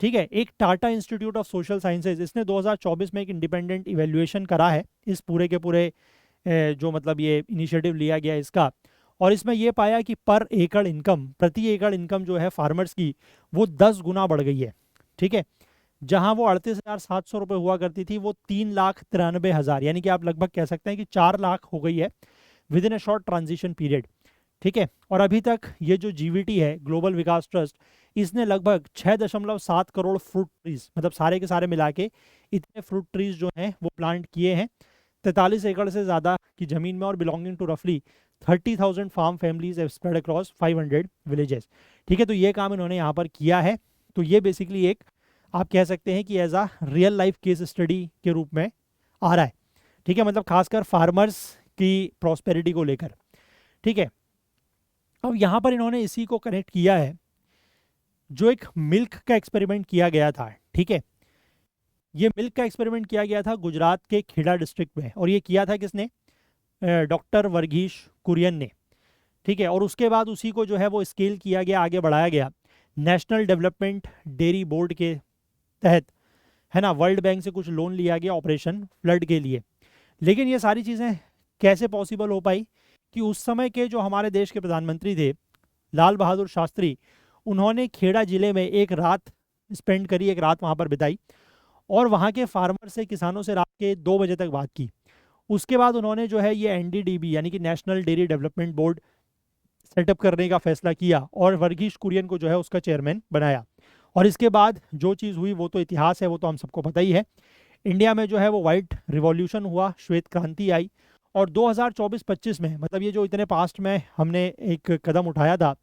ठीक है, एक Tata institute of social sciences, इसने 2024 में एक इंडिपेंडेंट इवेल्युएशन करा है इस पूरे के पूरे जो मतलब ये इनिशिएटिव लिया गया इसका, और इसमें ये पाया कि प्रति एकड़ इनकम जो है फार्मर्स की वो 10 गुना बढ़ गई है। ठीक है, जहां वो 38,700 रुपये हुआ करती थी वो 3,93,000, यानी कि आप लगभग कह सकते हैं कि 4 लाख हो गई है with in A short transition period. ठीक है, और अभी तक ये जो जीवीटी है ग्लोबल विकास ट्रस्ट, इसने लगभग 6.7 करोड़ फ्रूट ट्रीज, मतलब सारे के सारे मिला के इतने फ्रूट ट्रीज जो हैं वो प्लांट किए हैं 43 एकड़ से ज़्यादा की ज़मीन में, और बिलोंगिंग टू रफली 30,000 farm families spread across 500 villages. ठीक है, तो ये काम इन्होंने यहाँ पर किया है। तो ये बेसिकली एक आप कह सकते हैं कि as a real life case study के रूप में आ रहा है। ठीक है, मतलब खासकर फार्मर्स की प्रॉस्पेरिटी को लेकर। ठीक है, अब यहाँ पर इन्होंने इसी को कनेक्ट किया है जो एक मिल्क का एक्सपेरिमेंट किया गया था। ठीक है, ये मिल्क का एक्सपेरिमेंट किया गया था गुजरात के खेड़ा डिस्ट्रिक्ट में, और ये किया था किसने, डॉक्टर वर्गीश कुरियन ने। ठीक है, और उसके बाद उसी को जो है वो स्केल किया गया, आगे बढ़ाया गया नेशनल डेवलपमेंट डेयरी बोर्ड के तहत, है ना। वर्ल्ड बैंक से कुछ लोन लिया गया ऑपरेशन फ्लड के लिए। लेकिन ये सारी चीज़ें कैसे पॉसिबल हो पाई कि उस समय के जो हमारे देश के प्रधानमंत्री थे लाल बहादुर शास्त्री, उन्होंने खेड़ा जिले में एक रात स्पेंड करी, एक रात वहाँ पर बिताई, और वहाँ के फार्मर से, किसानों से रात के 2 बजे तक बात की। उसके बाद उन्होंने जो है ये एनडीडीबी यानी कि national dairy development board setup करने का फैसला किया और वर्गीश कुरियन को जो है उसका चेयरमैन बनाया। और इसके बाद जो चीज़ हुई वो तो इतिहास है, वो तो हम सबको पता ही है। इंडिया में जो है वो वाइट रिवॉल्यूशन हुआ, श्वेत क्रांति आई, और 2024-25 में, मतलब ये जो इतने पास्ट में हमने एक कदम उठाया था,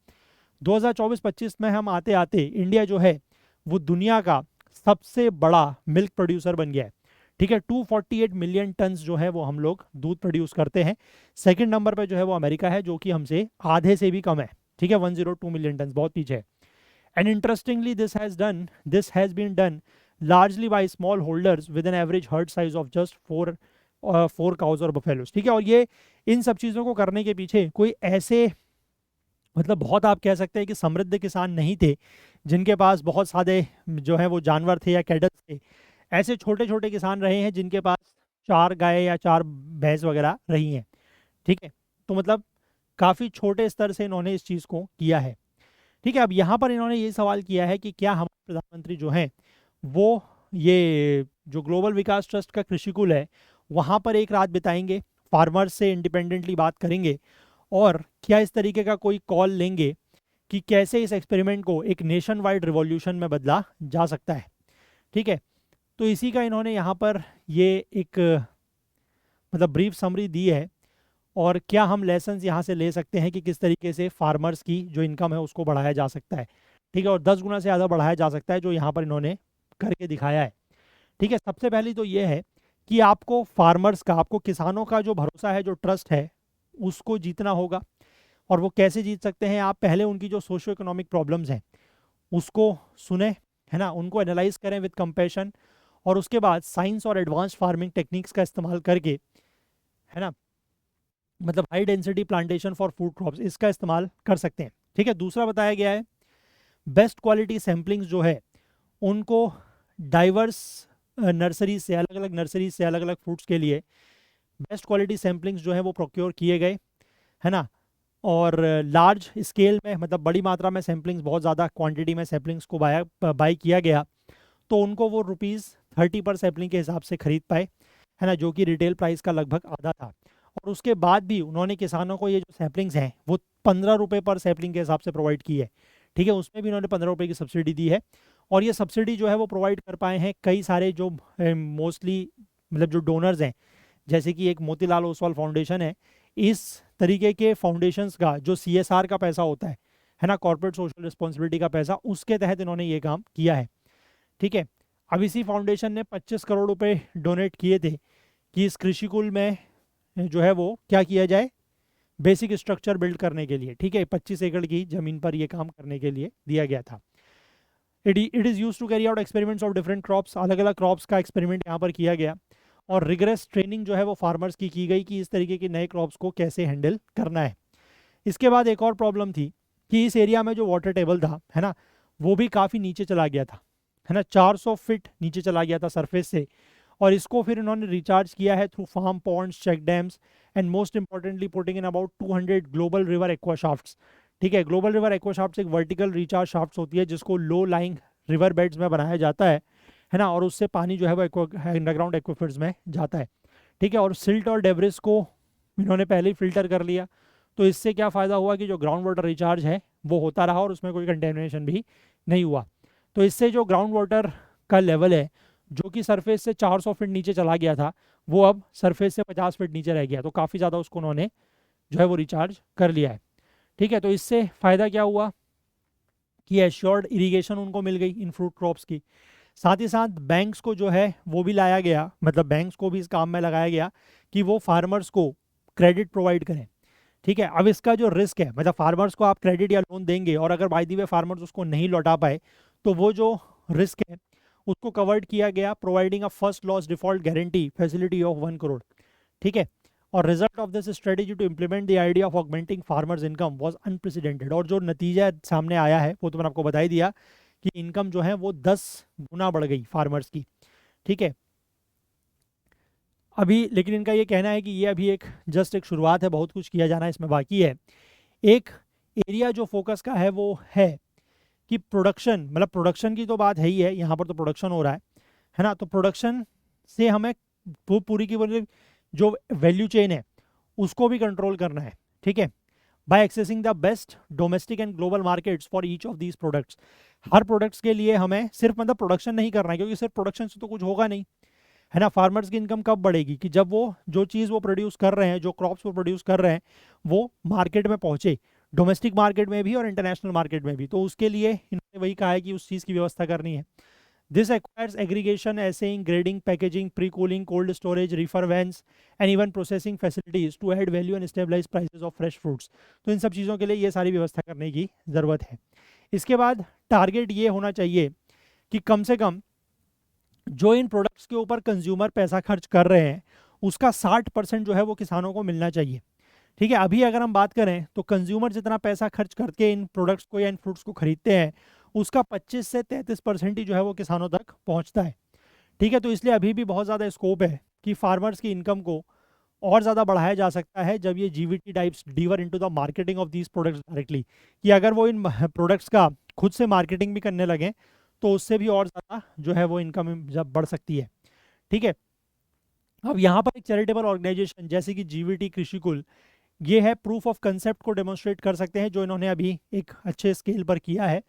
2024-25 में हम आते आते इंडिया जो है वो दुनिया का सबसे बड़ा मिल्क प्रोड्यूसर बन गया है। ठीक है, 248 मिलियन टन्स जो है वो हम लोग दूध प्रोड्यूस करते हैं। सेकंड नंबर पे जो है वो अमेरिका है, जो कि हमसे आधे से भी कम है। ठीक है, 102 मिलियन टन्स, बहुत पीछे है। And interestingly this has been done largely by small holders with an average herd size of just 4 cows और बफेलोस। ठीक है, और ये इन सब चीज़ों को करने के पीछे कोई ऐसे मतलब बहुत आप कह सकते हैं कि समृद्ध किसान नहीं थे जिनके पास बहुत सारे जो है वो जानवर थे या कैटल थे। ऐसे छोटे छोटे किसान रहे हैं जिनके पास 4 गाय या 4 भैंस वगैरह रही हैं। ठीक है, तो मतलब काफ़ी छोटे स्तर से इन्होंने इस चीज़ को किया है। ठीक है, अब यहाँ पर इन्होंने ये सवाल किया है कि क्या हमारे प्रधानमंत्री जो हैं वो ये जो ग्लोबल विकास ट्रस्ट का कृषिकुल है वहाँ पर एक रात बिताएंगे, फार्मर्स से इंडिपेंडेंटली बात करेंगे, और क्या इस तरीके का कोई कॉल लेंगे कि कैसे इस एक्सपेरिमेंट को एक नेशन वाइड रिवॉल्यूशन में बदला जा सकता है। ठीक है, तो इसी का इन्होंने यहाँ पर ये एक मतलब ब्रीफ समरी दी है, और क्या हम लेसन्स यहाँ से ले सकते हैं कि किस तरीके से फार्मर्स की जो इनकम है उसको बढ़ाया जा सकता है। ठीक है, और 10 गुना से ज़्यादा बढ़ाया जा सकता है, जो यहाँ पर इन्होंने करके दिखाया है। ठीक है, सबसे पहली तो ये है कि आपको फार्मर्स का, आपको किसानों का जो भरोसा है, जो ट्रस्ट है, उसको जीतना होगा। और वो कैसे जीत सकते हैं? आप पहले उनकी जो सोशो इकोनॉमिक प्रॉब्लम्स हैं उसको सुने, है ना, उनको एनालाइज करें विद कंपैशन, और उसके बाद साइंस और एडवांस फार्मिंग टेक्निक्स का इस्तेमाल करके, है ना, मतलब high density plantation for food crops, इसका इस्तेमाल कर सकते हैं। ठीक है, दूसरा बताया गया है बेस्ट क्वालिटी सैम्पलिंग्स जो है उनको डाइवर्स नर्सरी से, अलग अलग नर्सरी से अलग अलग फ्रूट्स के लिए बेस्ट क्वालिटी सैम्पलिंग्स जो है वो प्रोक्योर किए गए, है ना, और लार्ज स्केल में मतलब बड़ी मात्रा में सैम्पलिंग्स, बहुत ज़्यादा क्वांटिटी में सैम्पलिंग्स को बाय किया गया, तो उनको वो ₹30 पर सैम्पलिंग के हिसाब से खरीद पाए, है ना, जो कि रिटेल प्राइस का लगभग आधा था। और उसके बाद भी उन्होंने किसानों को ये जो सैम्पलिंग्स हैं वो ₹15 पर सैम्पलिंग के हिसाब से प्रोवाइड की है। ठीक है, उसमें भी उन्होंने ₹15 की सब्सिडी दी है, और ये सब्सिडी जो है वो प्रोवाइड कर पाए हैं कई सारे जो मोस्टली मतलब जो डोनर्स हैं, जैसे कि एक मोतीलाल ओसवाल फाउंडेशन है। इस तरीके के फाउंडेशंस का जो CSR का पैसा होता है ना, कॉर्पोरेट सोशल रिस्पॉन्सिबिलिटी का पैसा, उसके तहत इन्होंने ये काम किया है। ठीक है, अब इसी फाउंडेशन ने 25 करोड़ रुपए डोनेट किए थे कि इस कृषिकुल में जो है वो क्या किया जाए, बेसिक स्ट्रक्चर बिल्ड करने के लिए। ठीक है, 25 एकड़ की ज़मीन पर ये काम करने के लिए दिया गया था। It is use to carry out experiments of different crops, अलग अलग क्रॉप्स का एक्सपेरिमेंट यहाँ पर किया गया, और रिगरस ट्रेनिंग जो है वो फार्मर्स की गई कि इस तरीके के नए क्रॉप्स को कैसे हैंडल करना है। इसके बाद एक और प्रॉब्लम थी कि इस एरिया में जो वाटर टेबल था, है ना, वो भी काफ़ी नीचे चला गया था, है ना, 400 फीट नीचे चला गया था सरफेस से, और इसको फिर इन्होंने रिचार्ज किया है through farm ponds, check dams, and most importantly putting in about 200 global river aqua shafts. ठीक है, ग्लोबल रिवर एक्वा शाफ्ट्स एक वर्टिकल रिचार्ज शाफ्ट्स होती है जिसको लो लाइंग रिवर बेड्स में बनाया जाता है ना, और उससे पानी जो है वो अंडरग्राउंड एक्वाफर्स में जाता है। ठीक है, और सिल्ट और डेब्रिस को इन्होंने पहले ही फिल्टर कर लिया, तो इससे क्या फ़ायदा हुआ कि जो ग्राउंड वाटर रिचार्ज है वो होता रहा और उसमें कोई कंटेमिनेशन भी नहीं हुआ। तो इससे जो ग्राउंड वाटर का लेवल है जो कि सरफेस से 400 फीट नीचे चला गया था, वो अब सरफेस से 50 फीट नीचे रह गया, तो काफ़ी ज़्यादा उसको उन्होंने जो है वो रिचार्ज कर लिया है। ठीक है, तो इससे फ़ायदा क्या हुआ कि एश्योर्ड इरिगेशन उनको मिल गई इन फ्रूट क्रॉप्स की। साथ ही साथ बैंक्स को जो है वो भी लाया गया, मतलब बैंक्स को भी इस काम में लगाया गया कि वो फार्मर्स को क्रेडिट प्रोवाइड करें। ठीक है, अब इसका जो रिस्क है, मतलब फार्मर्स को आप क्रेडिट या लोन देंगे और अगर बाय द वे फार्मर्स उसको नहीं लौटा पाए, तो वो जो रिस्क है उसको कवर्ड किया गया, providing a first loss default guarantee facility of 1 crore. ठीक है, और result of this strategy to implement the idea of augmenting farmers income was unprecedented, और जो नतीजा सामने आया है वो तो मैंने आपको बता ही दिया कि इनकम जो है वो 10 गुना बढ़ गई फार्मर्स की। ठीक है, अभी लेकिन इनका ये कहना है कि ये अभी एक जस्ट एक शुरुआत है, बहुत कुछ किया जाना इसमें बाकी है। एक एरिया जो फोकस का है वो है कि प्रोडक्शन, मतलब प्रोडक्शन की तो बात है ही है, यहाँ पर तो प्रोडक्शन हो रहा है ना, तो प्रोडक्शन से हमें वो पूरी की पूरी जो वैल्यू चेन है उसको भी कंट्रोल करना है। ठीक है, by accessing the best domestic and global markets for each of these products. हर प्रोडक्ट्स के लिए हमें सिर्फ मतलब प्रोडक्शन नहीं करना है, क्योंकि सिर्फ प्रोडक्शन से तो कुछ होगा नहीं, है ना। फार्मर्स की इनकम कब बढ़ेगी कि जब वो जो चीज़ वो प्रोड्यूस कर रहे हैं, जो क्रॉप्स वो प्रोड्यूस कर रहे हैं, वो मार्केट में पहुंचे, डोमेस्टिक मार्केट में भी और इंटरनेशनल मार्केट में भी। तो उसके लिए इन्होंने वही कहा है कि उस चीज़ की व्यवस्था करनी है। This acquires aggregation, assaying, grading, packaging, pre cooling, cold storage, reefer vans and even processing facilities to add value and stabilise prices of fresh fruits. तो इन सब चीज़ों के लिए ये सारी व्यवस्था करने की ज़रूरत है। इसके बाद टारगेट ये होना चाहिए कि कम से कम जो इन प्रोडक्ट्स के ऊपर कंज्यूमर पैसा खर्च कर रहे हैं उसका 60% जो है वो किसानों को मिलना चाहिए। ठीक है, अभी अगर हम बात करें तो कंज्यूमर जितना पैसा खर्च करके इन प्रोडक्ट्स को या इन फ्रूट्स को खरीदते हैं उसका 25 से 33% ही जो है वो किसानों तक पहुंचता है। ठीक है, तो इसलिए अभी भी बहुत ज़्यादा स्कोप है कि फार्मर्स की इनकम को और ज़्यादा बढ़ाया जा सकता है जब ये जीवीटी टाइप्स डीवर into the marketing of these products directly, कि अगर वो इन प्रोडक्ट्स का खुद से मार्केटिंग भी करने लगे तो उससे भी और ज़्यादा जो है वो इनकम जब बढ़ सकती है। ठीक है, अब यहाँ पर एक चैरिटेबल ऑर्गेनाइजेशन जैसे कि जीवीटी कृषिकुल, ये है प्रूफ ऑफ कंसेप्ट को डेमोन्स्ट्रेट कर सकते हैं जो इन्होंने अभी एक अच्छे स्केल पर किया है।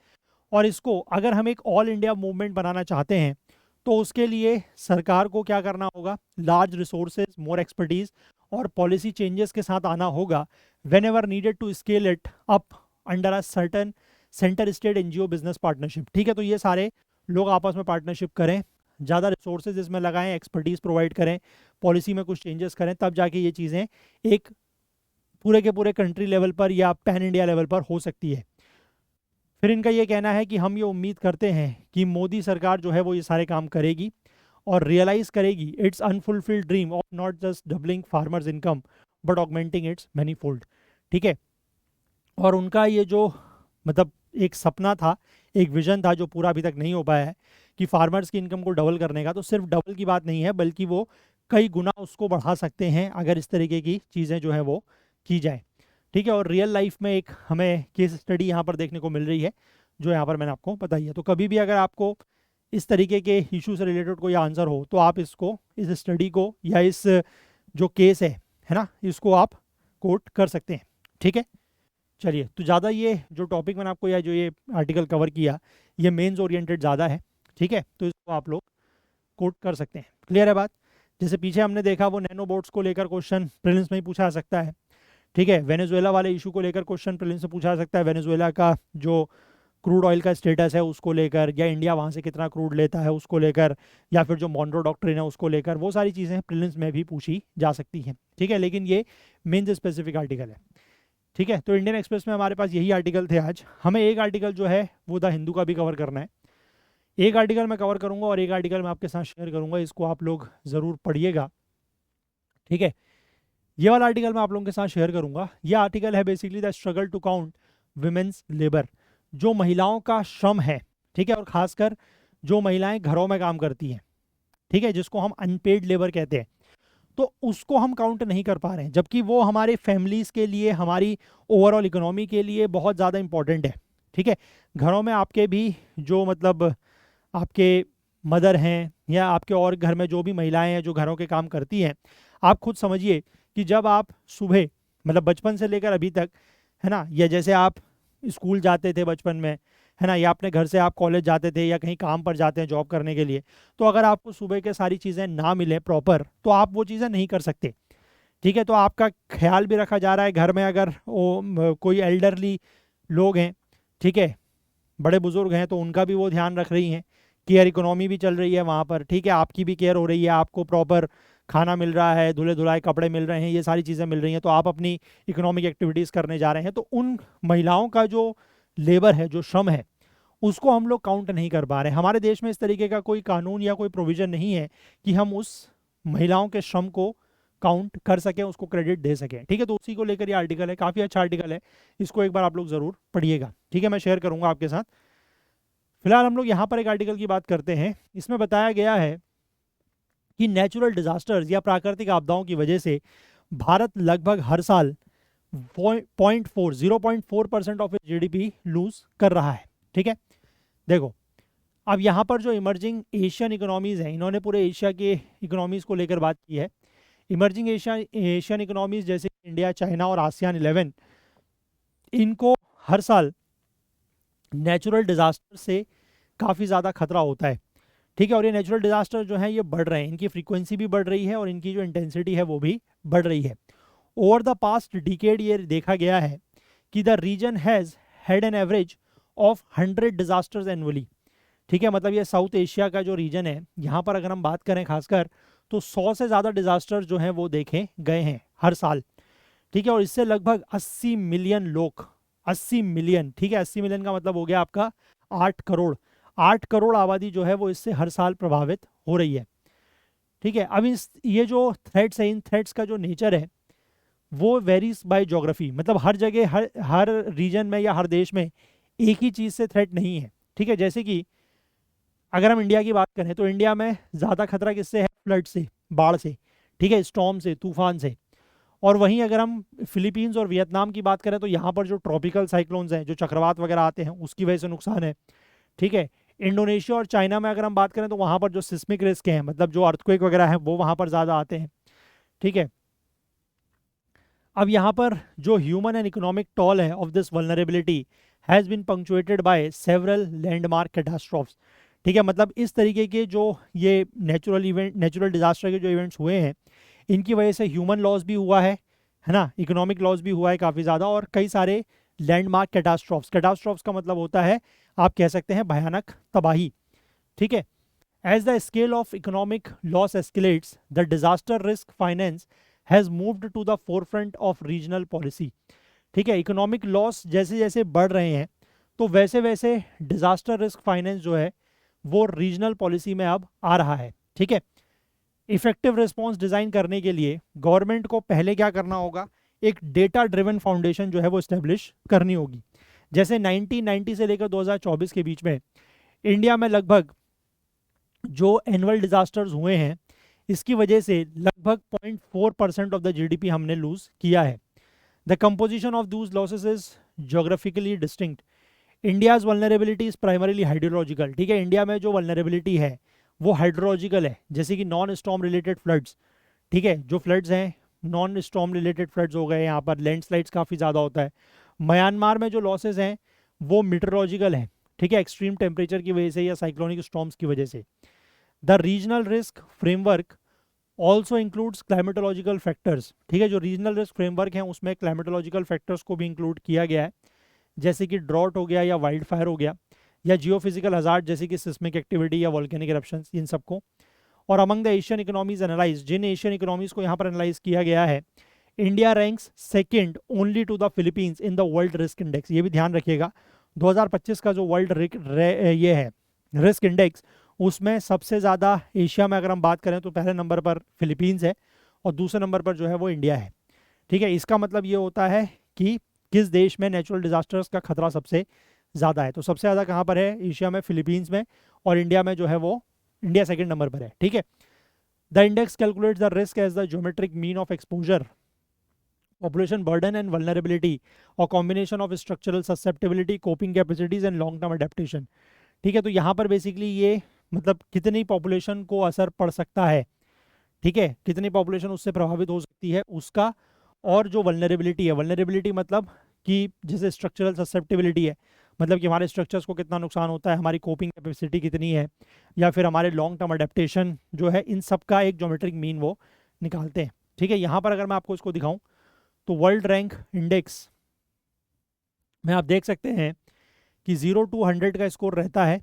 और इसको अगर हम एक ऑल इंडिया मूवमेंट बनाना चाहते हैं तो उसके लिए सरकार को क्या करना होगा, लार्ज रिसोर्सेज, मोर एक्सपर्टीज और पॉलिसी चेंजेस के साथ आना होगा whenever needed to scale it up under a certain centre state NGO business partnership. ठीक है, तो ये सारे लोग आपस में पार्टनरशिप करें, ज़्यादा रिसोर्सेज इसमें लगाएं, एक्सपर्टीज़ प्रोवाइड करें, पॉलिसी में कुछ चेंजेस करें, तब जाके ये चीज़ें एक पूरे के पूरे कंट्री लेवल पर या पैन इंडिया लेवल पर हो सकती है। फिर इनका ये कहना है कि हम ये उम्मीद करते हैं कि मोदी सरकार जो है वो ये सारे काम करेगी और रियलाइज़ करेगी it's unfulfilled dream of not just doubling farmers income but augmenting it's manifold. ठीक है, और उनका ये जो मतलब एक सपना था, एक विजन था जो पूरा अभी तक नहीं हो पाया है कि फार्मर्स की इनकम को डबल करने का, तो सिर्फ डबल की बात नहीं है बल्कि वो कई गुना उसको बढ़ा सकते हैं अगर इस तरीके की चीज़ें जो है वो की जाए। ठीक है, और रियल लाइफ में एक हमें केस स्टडी यहाँ पर देखने को मिल रही है जो यहाँ पर मैंने आपको बताई है। तो कभी भी अगर आपको इस तरीके के इशू से रिलेटेड कोई आंसर हो तो आप इसको, इस स्टडी को या इस जो केस है ना, इसको आप कोट कर सकते हैं। ठीक है, चलिए, तो ज़्यादा ये जो टॉपिक मैंने आपको या जो ये आर्टिकल कवर किया ये मेंस ओरिएंटेड ज़्यादा है। ठीक है, तो इसको आप लोग कोट कर सकते हैं। क्लियर है बात? जैसे पीछे हमने देखा वो नैनो बोट्स को लेकर क्वेश्चन प्रीलिम्स में ही पूछा जा सकता है। ठीक है, वेनेजुएला वाले इशू को लेकर क्वेश्चन प्रीलिम्स से पूछा जा सकता है, वेनेजुएला का जो क्रूड ऑयल का स्टेटस है उसको लेकर, या इंडिया वहाँ से कितना क्रूड लेता है उसको लेकर, या फिर जो मॉन्ट्रो डॉक्ट्रिन है उसको लेकर, वो सारी चीज़ें प्रीलिम्स में भी पूछी जा सकती हैं। ठीक है, लेकिन ये मेंस स्पेसिफिक आर्टिकल है। ठीक है, तो इंडियन एक्सप्रेस में हमारे पास यही आर्टिकल थे आज। हमें एक आर्टिकल जो है वो द हिंदू का भी कवर करना है। एक आर्टिकल मैं कवर करूंगा और एक आर्टिकल मैं आपके साथ शेयर करूंगा, इसको आप लोग ज़रूर पढ़िएगा। ठीक है, ये वाला आर्टिकल मैं आप लोगों के साथ शेयर करूंगा। ये आर्टिकल है basically the struggle to count women's labour, जो महिलाओं का श्रम है। ठीक है, और खासकर जो महिलाएं घरों में काम करती हैं, ठीक है, जिसको हम अनपेड लेबर कहते हैं, तो उसको हम काउंट नहीं कर पा रहे हैं, जबकि वो हमारे फैमिलीज़ के लिए, हमारी ओवरऑल इकोनॉमी के लिए बहुत ज़्यादा इंपॉर्टेंट है। ठीक है, घरों में आपके भी जो मतलब आपके मदर हैं या आपके और घर में जो भी महिलाएं हैं जो घरों के काम करती हैं, आप खुद समझिए कि जब आप सुबह मतलब बचपन से लेकर अभी तक, है ना, या जैसे आप स्कूल जाते थे बचपन में, है ना, या अपने घर से आप कॉलेज जाते थे या कहीं काम पर जाते हैं जॉब करने के लिए, तो अगर आपको सुबह के सारी चीज़ें ना मिले प्रॉपर तो आप वो चीज़ें नहीं कर सकते। ठीक है, तो आपका ख्याल भी रखा जा रहा है घर में, अगर कोई एल्डरली लोग हैं, ठीक है, बड़े बुजुर्ग हैं, तो उनका भी वो ध्यान रख रही हैं, केयर इकोनॉमी भी चल रही है वहाँ पर। ठीक है, आपकी भी केयर हो रही है, आपको प्रॉपर खाना मिल रहा है, धुले धुलाए कपड़े मिल रहे हैं, ये सारी चीज़ें मिल रही हैं, तो आप अपनी इकोनॉमिक एक्टिविटीज़ करने जा रहे हैं। तो उन महिलाओं का जो लेबर है, जो श्रम है, उसको हम लोग काउंट नहीं कर पा रहे। हमारे देश में इस तरीके का कोई कानून या कोई प्रोविज़न नहीं है कि हम उस महिलाओं के श्रम को काउंट कर सकें, उसको क्रेडिट दे सकें। ठीक है, तो उसी को लेकर ये आर्टिकल है, काफ़ी अच्छा आर्टिकल है, इसको एक बार आप लोग ज़रूर पढ़िएगा। ठीक है, मैं शेयर करूँगा आपके साथ। फिलहाल हम लोग यहाँ पर एक आर्टिकल की बात करते हैं। इसमें बताया गया है कि नेचुरल डिजास्टर्स या प्राकृतिक आपदाओं की वजह से भारत लगभग हर साल 0.4% ऑफ जीडीपी लूज कर रहा है। ठीक है, देखो, अब यहाँ पर जो इमर्जिंग एशियन इकोनॉमीज़ हैं, इन्होंने पूरे एशिया के इकोनॉमीज़ को लेकर बात की है। इमर्जिंग एशियन इकोनॉमीज़ जैसे इंडिया, चाइना और आसियान 11, इनको हर साल नेचुरल डिजास्टर से काफ़ी ज़्यादा खतरा होता है। ठीक है, और ये नेचुरल डिजास्टर जो है ये बढ़ रहे हैं, इनकी फ्रीक्वेंसी भी बढ़ रही है और इनकी जो इंटेंसिटी है वो भी बढ़ रही है। ओवर द पास्ट डिकेड ये देखा गया है कि the region has had an average of 100 disasters annually. ठीक है, मतलब ये साउथ एशिया का जो रीजन है, यहाँ पर अगर हम बात करें खासकर, तो 100 से ज़्यादा डिजास्टर जो हैं वो देखे गए हैं हर साल। ठीक है, और इससे लगभग 80 मिलियन लोग, 80 मिलियन, ठीक है, 80 मिलियन का मतलब हो गया आपका 8 करोड़, 8 करोड़ आबादी जो है वो इससे हर साल प्रभावित हो रही है। ठीक है, अब ये जो थ्रेट्स है, इन थ्रेट्स का जो नेचर है वो वेरीज बाय ज्योग्राफी, मतलब हर जगह हर हर रीजन में या हर देश में एक ही चीज़ से थ्रेट नहीं है। ठीक है, जैसे कि अगर हम इंडिया की बात करें तो इंडिया में ज़्यादा खतरा किससे है? फ्लड से, बाढ़ से, ठीक है, स्टॉर्म से, तूफान से। और वहीं अगर हम फिलीपींस और वियतनाम की बात करें तो यहाँ पर जो ट्रॉपिकल साइक्लोन्स हैं, जो चक्रवात वगैरह आते हैं, उसकी वजह से नुकसान है। ठीक है, इंडोनेशिया और चाइना में अगर हम बात करें तो वहाँ पर जो सिस्मिक रिस्क हैं, मतलब जो अर्थक्वेक वगैरह हैं, वो वहाँ पर ज़्यादा आते हैं। ठीक है, अब यहाँ पर जो ह्यूमन एंड इकोनॉमिक टॉल है of this vulnerability has been punctuated by several landmark catastrophes. ठीक है, मतलब इस तरीके के जो ये नेचुरल डिजास्टर के जो इवेंट्स हुए हैं, इनकी वजह से ह्यूमन लॉस भी हुआ है ना, इकोनॉमिक लॉस भी हुआ है काफ़ी ज़्यादा, और कई सारे लैंडमार्क कैटास्ट्रॉफ्स का मतलब होता है, आप कह सकते हैं, भयानक तबाही। ठीक है, as the scale of economic loss escalates, the disaster risk finance has moved to the forefront of regional policy. ठीक है, इकोनॉमिक लॉस जैसे जैसे बढ़ रहे हैं तो वैसे वैसे डिजास्टर रिस्क फाइनेंस जो है वो रीजनल पॉलिसी में अब आ रहा है। ठीक है, इफेक्टिव रिस्पॉन्स डिज़ाइन करने के लिए गवर्नमेंट को पहले क्या करना होगा? एक डेटा ड्रिवन फाउंडेशन जो है वो इस्टेब्लिश करनी होगी। जैसे 1990 से लेकर 2024 के बीच में इंडिया में लगभग जो एनुअल डिजास्टर्स हुए हैं, इसकी वजह से लगभग 0.4% ऑफ द जीडीपी हमने लूज किया है। The composition of Dooj losses is geographically distinct. India's vulnerability is primarily hydrological. ठीक है, इंडिया में जो वल्नरेबिलिटी है वो हाइड्रोलॉजिकल है, जैसे कि नॉन स्टॉर्म रिलेटेड फ्लड्स। ठीक है, जो फ्लड्स हैं, नॉन स्टॉर्म रिलेटेड फ्लड्स हो गए, यहाँ पर लैंडस्लाइड्स काफ़ी ज़्यादा होता है। म्यांमार में जो लॉसेज हैं वो मीटरोलॉजिकल हैं। ठीक है, एक्सट्रीम टेम्परेचर की वजह से या साइक्लोनिक स्टॉर्म्स की वजह से। The regional risk framework also includes climatological factors. ठीक है, जो रीजनल रिस्क फ्रेमवर्क है उसमें क्लाइमेटोलॉजिकल फैक्टर्स को भी इंक्लूड किया गया है, जैसे कि ड्रॉट हो गया या वाइल्ड फायर हो गया, या जियोफिजिकल हजार्ड जैसे कि सिस्मिक एक्टिविटी या वोल्केनिक इरप्शंस, इन सबको। और among the Asian economies analyse, जिन एशियन इकोनॉमीज को यहाँ पर एनालाइज किया गया है, India ranks second only to the Philippines in the world risk index. ये भी ध्यान रखिएगा, 2025 का जो वर्ल्ड ये है रिस्क इंडेक्स, उसमें सबसे ज़्यादा एशिया में अगर हम बात करें तो पहले नंबर पर फिलीपींस है और दूसरे नंबर पर जो है वो इंडिया है। ठीक है, इसका मतलब ये होता है कि किस देश में नेचुरल डिजास्टर्स का खतरा सबसे ज़्यादा है। तो सबसे ज़्यादा कहाँ पर है? एशिया में, फिलीपींस में, और इंडिया में जो है वो इंडिया सेकंड नंबर पर है। ठीक है, the index calculates the risk as the geometric mean of exposure, population burden and vulnerability, or combination of structural susceptibility, coping capacities and long term adaptation। ठीक है, तो यहाँ पर बेसिकली ये मतलब कितनी पॉपुलेशन को असर पड़ सकता है, ठीक है, कितनी पॉपुलेशन उससे प्रभावित हो सकती है उसका, और जो वल्नरेबिलिटी है, वल्नरेबिलिटी मतलब कि जैसे स्ट्रक्चरल ससेप्टिबिलिटी है, मतलब कि हमारे स्ट्रक्चर्स को कितना नुकसान होता है, हमारी कोपिंग कैपेसिटी कितनी है, या फिर हमारे लॉन्ग टर्म अडेप्टेशन जो है, इन सब का एक ज्योमेट्रिक मीन वो निकालते हैं। ठीक है, यहाँ पर अगर मैं आपको इसको दिखाऊं तो वर्ल्ड रैंक इंडेक्स में आप देख सकते हैं कि 0 to 100 का स्कोर रहता है।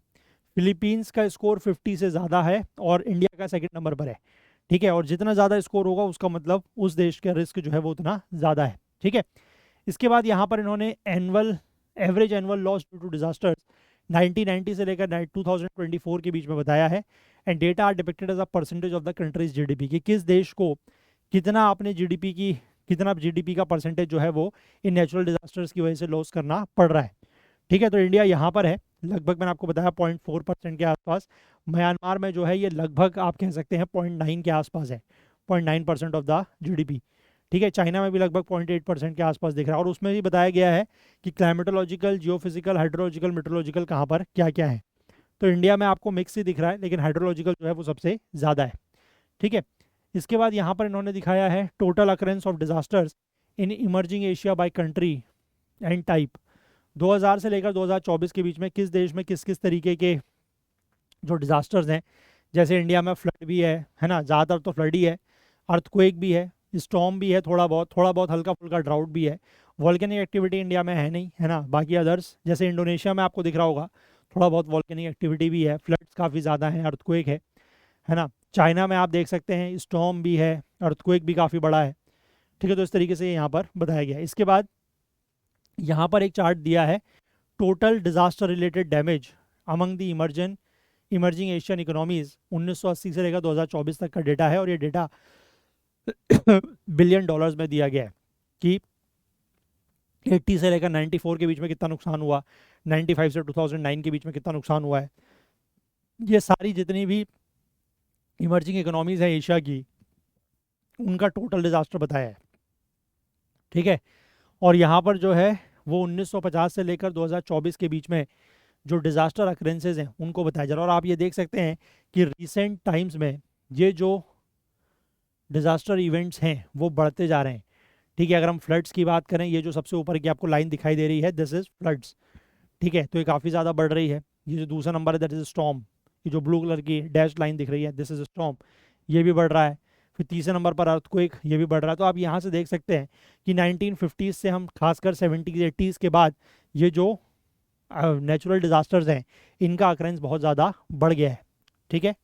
फिलीपींस का स्कोर 50 से ज़्यादा है और इंडिया का सेकंड नंबर पर है। ठीक है, और जितना ज़्यादा स्कोर होगा उसका मतलब उस देश का रिस्क जो है वो उतना ज़्यादा है। ठीक है, इसके बाद यहाँ पर इन्होंने average annual loss due to disasters 1990 से लेकर 2024 के बीच में बताया है। And data are depicted as a percentage of the country's GDP, कि किस देश को कितना अपने जीडीपी का परसेंटेज जो है वो इन नेचुरल डिजास्टर्स की वजह से लॉस करना पड़ रहा है। ठीक है, तो इंडिया यहाँ पर है, लगभग मैंने आपको बताया 0.4% के आसपास। म्यांमार में जो है ये लगभग आप कह सकते हैं 0.9 के आसपास है, 0.9% ऑफ द जीडीपी। ठीक है, चाइना में भी लगभग 0.8% के आसपास दिख रहा है, और उसमें भी बताया गया है कि क्लाइमेटोलॉजिकल, जियोफिजिकल, हाइड्रोलॉजिकल, मेट्रोलॉजिकल कहाँ पर क्या क्या है। तो इंडिया में आपको मिक्स ही दिख रहा है, लेकिन हाइड्रोलॉजिकल जो है वो सबसे ज़्यादा है। ठीक है, इसके बाद यहाँ पर इन्होंने दिखाया है total occurrence of disasters in emerging Asia by country and type. 2000 से लेकर 2024 के बीच में किस देश में किस किस तरीके के जो डिजास्टर्स हैं, जैसे इंडिया में फ्लड भी है ना, ज़्यादातर तो फ्लड ही है, अर्थक्वेक भी है, स्टॉर्म भी है, थोड़ा बहुत हल्का फुल्का ड्राउट भी है। वॉल्केनिक एक्टिविटी इंडिया में है नहीं, है ना। बाकी अदर्स जैसे इंडोनेशिया में आपको दिख रहा होगा थोड़ा बहुत वॉल्केनिक एक्टिविटी भी है, फ्लड्स काफ़ी ज़्यादा हैं, अर्थक्वेक है ना। चाइना में आप देख सकते हैं स्टॉर्म भी है, अर्थक्वेक भी काफ़ी बड़ा है। ठीक है, तो इस तरीके से यहाँ पर बताया गया है। इसके बाद यहाँ पर एक चार्ट दिया है total disaster related damage among the emerging Asian economies 1980 से लेकर 2024 तक का डेटा है, और ये डेटा बिलियन डॉलर्स में दिया गया है कि 80 से लेकर 94 के बीच में कितना नुकसान हुआ, 95 से 2009 के बीच में कितना नुकसान हुआ है। ये सारी जितनी भी इमर्जिंग इकोनॉमीज हैं एशिया की, उनका टोटल डिजास्टर बताया है, ठीक है। और यहाँ पर जो है वो 1950 से लेकर 2024 के बीच में जो डिजास्टर अक्रेंसेज हैं उनको बताया जा रहा है। और आप ये देख सकते हैं कि रिसेंट टाइम्स में ये जो डिजास्टर इवेंट्स हैं वो बढ़ते जा रहे हैं, ठीक है। अगर हम फ्लड्स की बात करें, ये जो सबसे ऊपर की आपको लाइन दिखाई दे रही है, दिस इज फ्लड्स, ठीक है। तो ये काफ़ी ज़्यादा बढ़ रही है। ये जो दूसरा नंबर है दैट इज स्टॉर्म, ये जो ब्लू कलर की डैश लाइन दिख रही है, दिस इज स्टॉर्म, ये भी बढ़ रहा है। फिर तीसरे नंबर पर अर्थक्वेक, ये भी बढ़ रहा है। तो आप यहाँ से देख सकते हैं कि 1950s से हम खासकर 70s 80s के बाद ये जो नेचुरल डिजास्टर्स हैं इनका अक्रेंस बहुत ज़्यादा बढ़ गया है, ठीक है।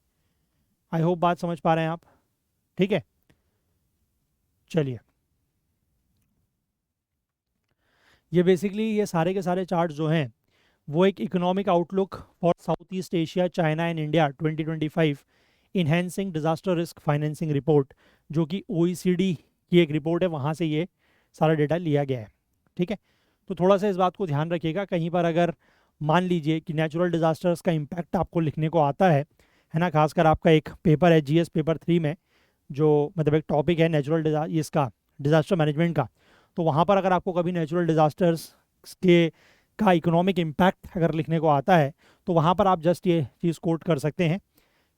आई होप बात समझ पा रहे हैं आप, ठीक है। चलिए, ये बेसिकली ये सारे के सारे चार्ट जो हैं वो एक economic outlook for south east Asia, China and India 2025 enhancing disaster risk financing report, जो कि OECD की एक रिपोर्ट है, वहाँ से ये सारा डेटा लिया गया है, ठीक है। तो थोड़ा सा इस बात को ध्यान रखिएगा, कहीं पर अगर मान लीजिए कि नेचुरल डिजास्टर्स का इम्पैक्ट आपको लिखने को आता है ना, खासकर आपका एक पेपर है GS पेपर 3 में, जो मतलब एक टॉपिक है नेचुरल इसका डिजास्टर मैनेजमेंट का, तो वहाँ पर अगर आपको कभी नेचुरल डिजास्टर्स के का इकोनॉमिक इम्पैक्ट अगर लिखने को आता है तो वहाँ पर आप जस्ट ये चीज़ कोट कर सकते हैं,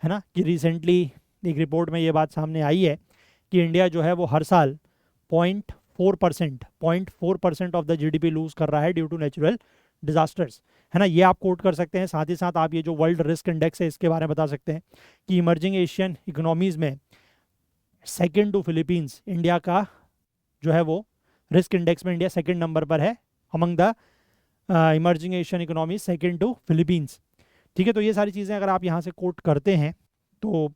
है ना, कि रिसेंटली एक रिपोर्ट में ये बात सामने आई है कि इंडिया जो है वो हर साल 0.4% ऑफ द GDP लूज कर रहा है ड्यू टू नेचुरल डिजास्टर्स, है ना। ये आप कोट कर सकते हैं। साथ ही साथ आप ये जो वर्ल्ड रिस्क इंडेक्स है इसके बारे में बता सकते हैं कि इमर्जिंग एशियन इकोनॉमीज़ में सेकेंड टू फिलीपींस, इंडिया का जो है वो रिस्क इंडेक्स में इंडिया सेकेंड नंबर पर है among the emerging Asian economy, second to Philippines, ठीक है। तो ये सारी चीज़ें अगर आप यहाँ से कोट करते हैं तो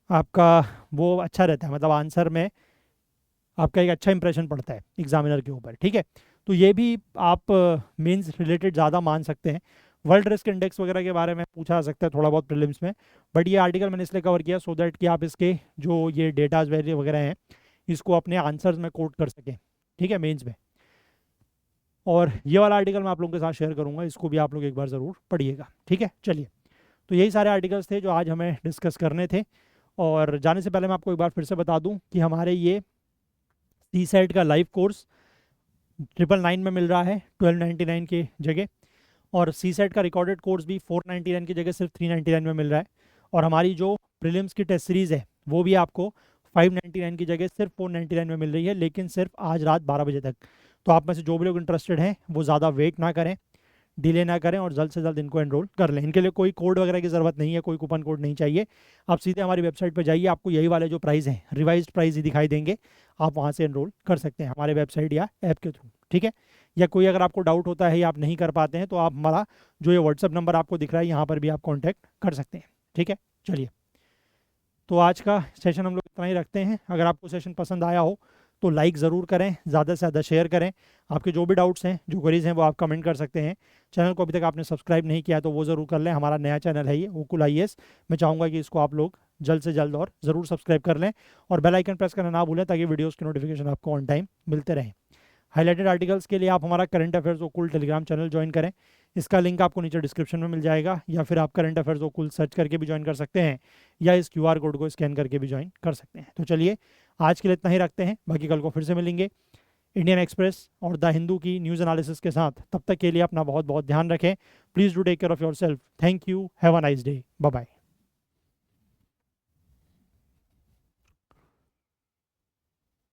आपका वो अच्छा रहता है, मतलब आंसर में आपका एक अच्छा इंप्रेशन पड़ता है एग्जामिनर के ऊपर, ठीक है। तो ये भी आप मेंस रिलेटेड ज़्यादा मान सकते हैं। वर्ल्ड रिस्क इंडेक्स वगैरह के बारे में पूछा जा सकता है थोड़ा बहुत प्रीलिम्स में, बट ये आर्टिकल मैंने इसलिए कवर किया सो दैट कि आप इसके जो ये डेटाज वगैरह हैं इसको अपने आंसर्स में कोट कर सकें, ठीक है, मेंस में। और ये वाला आर्टिकल मैं आप लोगों के साथ शेयर करूंगा, इसको भी आप लोग एक बार ज़रूर पढ़िएगा, ठीक है। चलिए, तो यही सारे आर्टिकल्स थे जो आज हमें डिस्कस करने थे। और जाने से पहले मैं आपको एक बार फिर से बता दूं कि हमारे ये CSAT का लाइव कोर्स 999 में मिल रहा है 1299 के जगह, और CSAT का रिकॉर्डेड कोर्स भी 499 की जगह सिर्फ 399 में मिल रहा है। और हमारी जो प्रीलिम्स की टेस्ट सीरीज़ है वो भी आपको 599 की जगह सिर्फ 499 में मिल रही है, लेकिन सिर्फ आज रात 12 बजे तक। तो आप में से जो भी लोग इंटरेस्टेड हैं वो ज़्यादा वेट ना करें, डिले ना करें, और जल्द से जल्द इनको एनरोल कर लें। इनके लिए कोई कोड वगैरह की ज़रूरत नहीं है, कोई कूपन कोड नहीं चाहिए। आप सीधे हमारी वेबसाइट पर जाइए, आपको यही वाले जो प्राइस हैं रिवाइज्ड प्राइस ही दिखाई देंगे, आप वहाँ से एनरोल कर सकते हैं हमारे वेबसाइट या ऐप के थ्रू, ठीक है। या कोई अगर आपको डाउट होता है या आप नहीं कर पाते हैं तो आप हमारा जो ये व्हाट्सअप नंबर आपको दिख रहा है यहाँ पर भी आप कॉन्टैक्ट कर सकते हैं, ठीक है। चलिए, तो आज का सेशन हम लोग इतना ही रखते हैं। अगर आपको सेशन पसंद आया हो तो लाइक ज़रूर करें, ज़्यादा से ज़्यादा शेयर करें। आपके जो भी डाउट्स हैं, जो क्वेरीज हैं, वो आप कमेंट कर सकते हैं। चैनल को अभी तक आपने सब्सक्राइब नहीं किया तो वो ज़रूर कर लें, हमारा नया चैनल है ये ओकुल IAS। मैं चाहूँगा कि इसको आप लोग जल्द से जल्द और ज़रूर सब्सक्राइब कर लें, और बेल आइकन प्रेस करना ना भूलें ताकि वीडियोज़ की नोटिफिकेशन आपको ऑन टाइम मिलते रहें। हाईलाइटेड आर्टिकल्स के लिए आप हमारा करंट अफेयर्स ओकुल टेलीग्राम चैनल ज्वाइन करें, इसका लिंक आपको नीचे डिस्क्रिप्शन में मिल जाएगा, या फिर आप करंट अफेयर्स ओकुल सर्च करके भी ज्वाइन कर सकते हैं, या इस QR कोड को स्कैन करके भी ज्वाइन कर सकते हैं। तो चलिए, आज के लिए इतना ही रखते हैं, बाकी कल को फिर से मिलेंगे इंडियन एक्सप्रेस और द हिंदू की न्यूज़ एनालिसिस के साथ। तब तक के लिए अपना बहुत बहुत ध्यान रखें। Please do take care of yourself. Thank you, have a nice day, bye bye.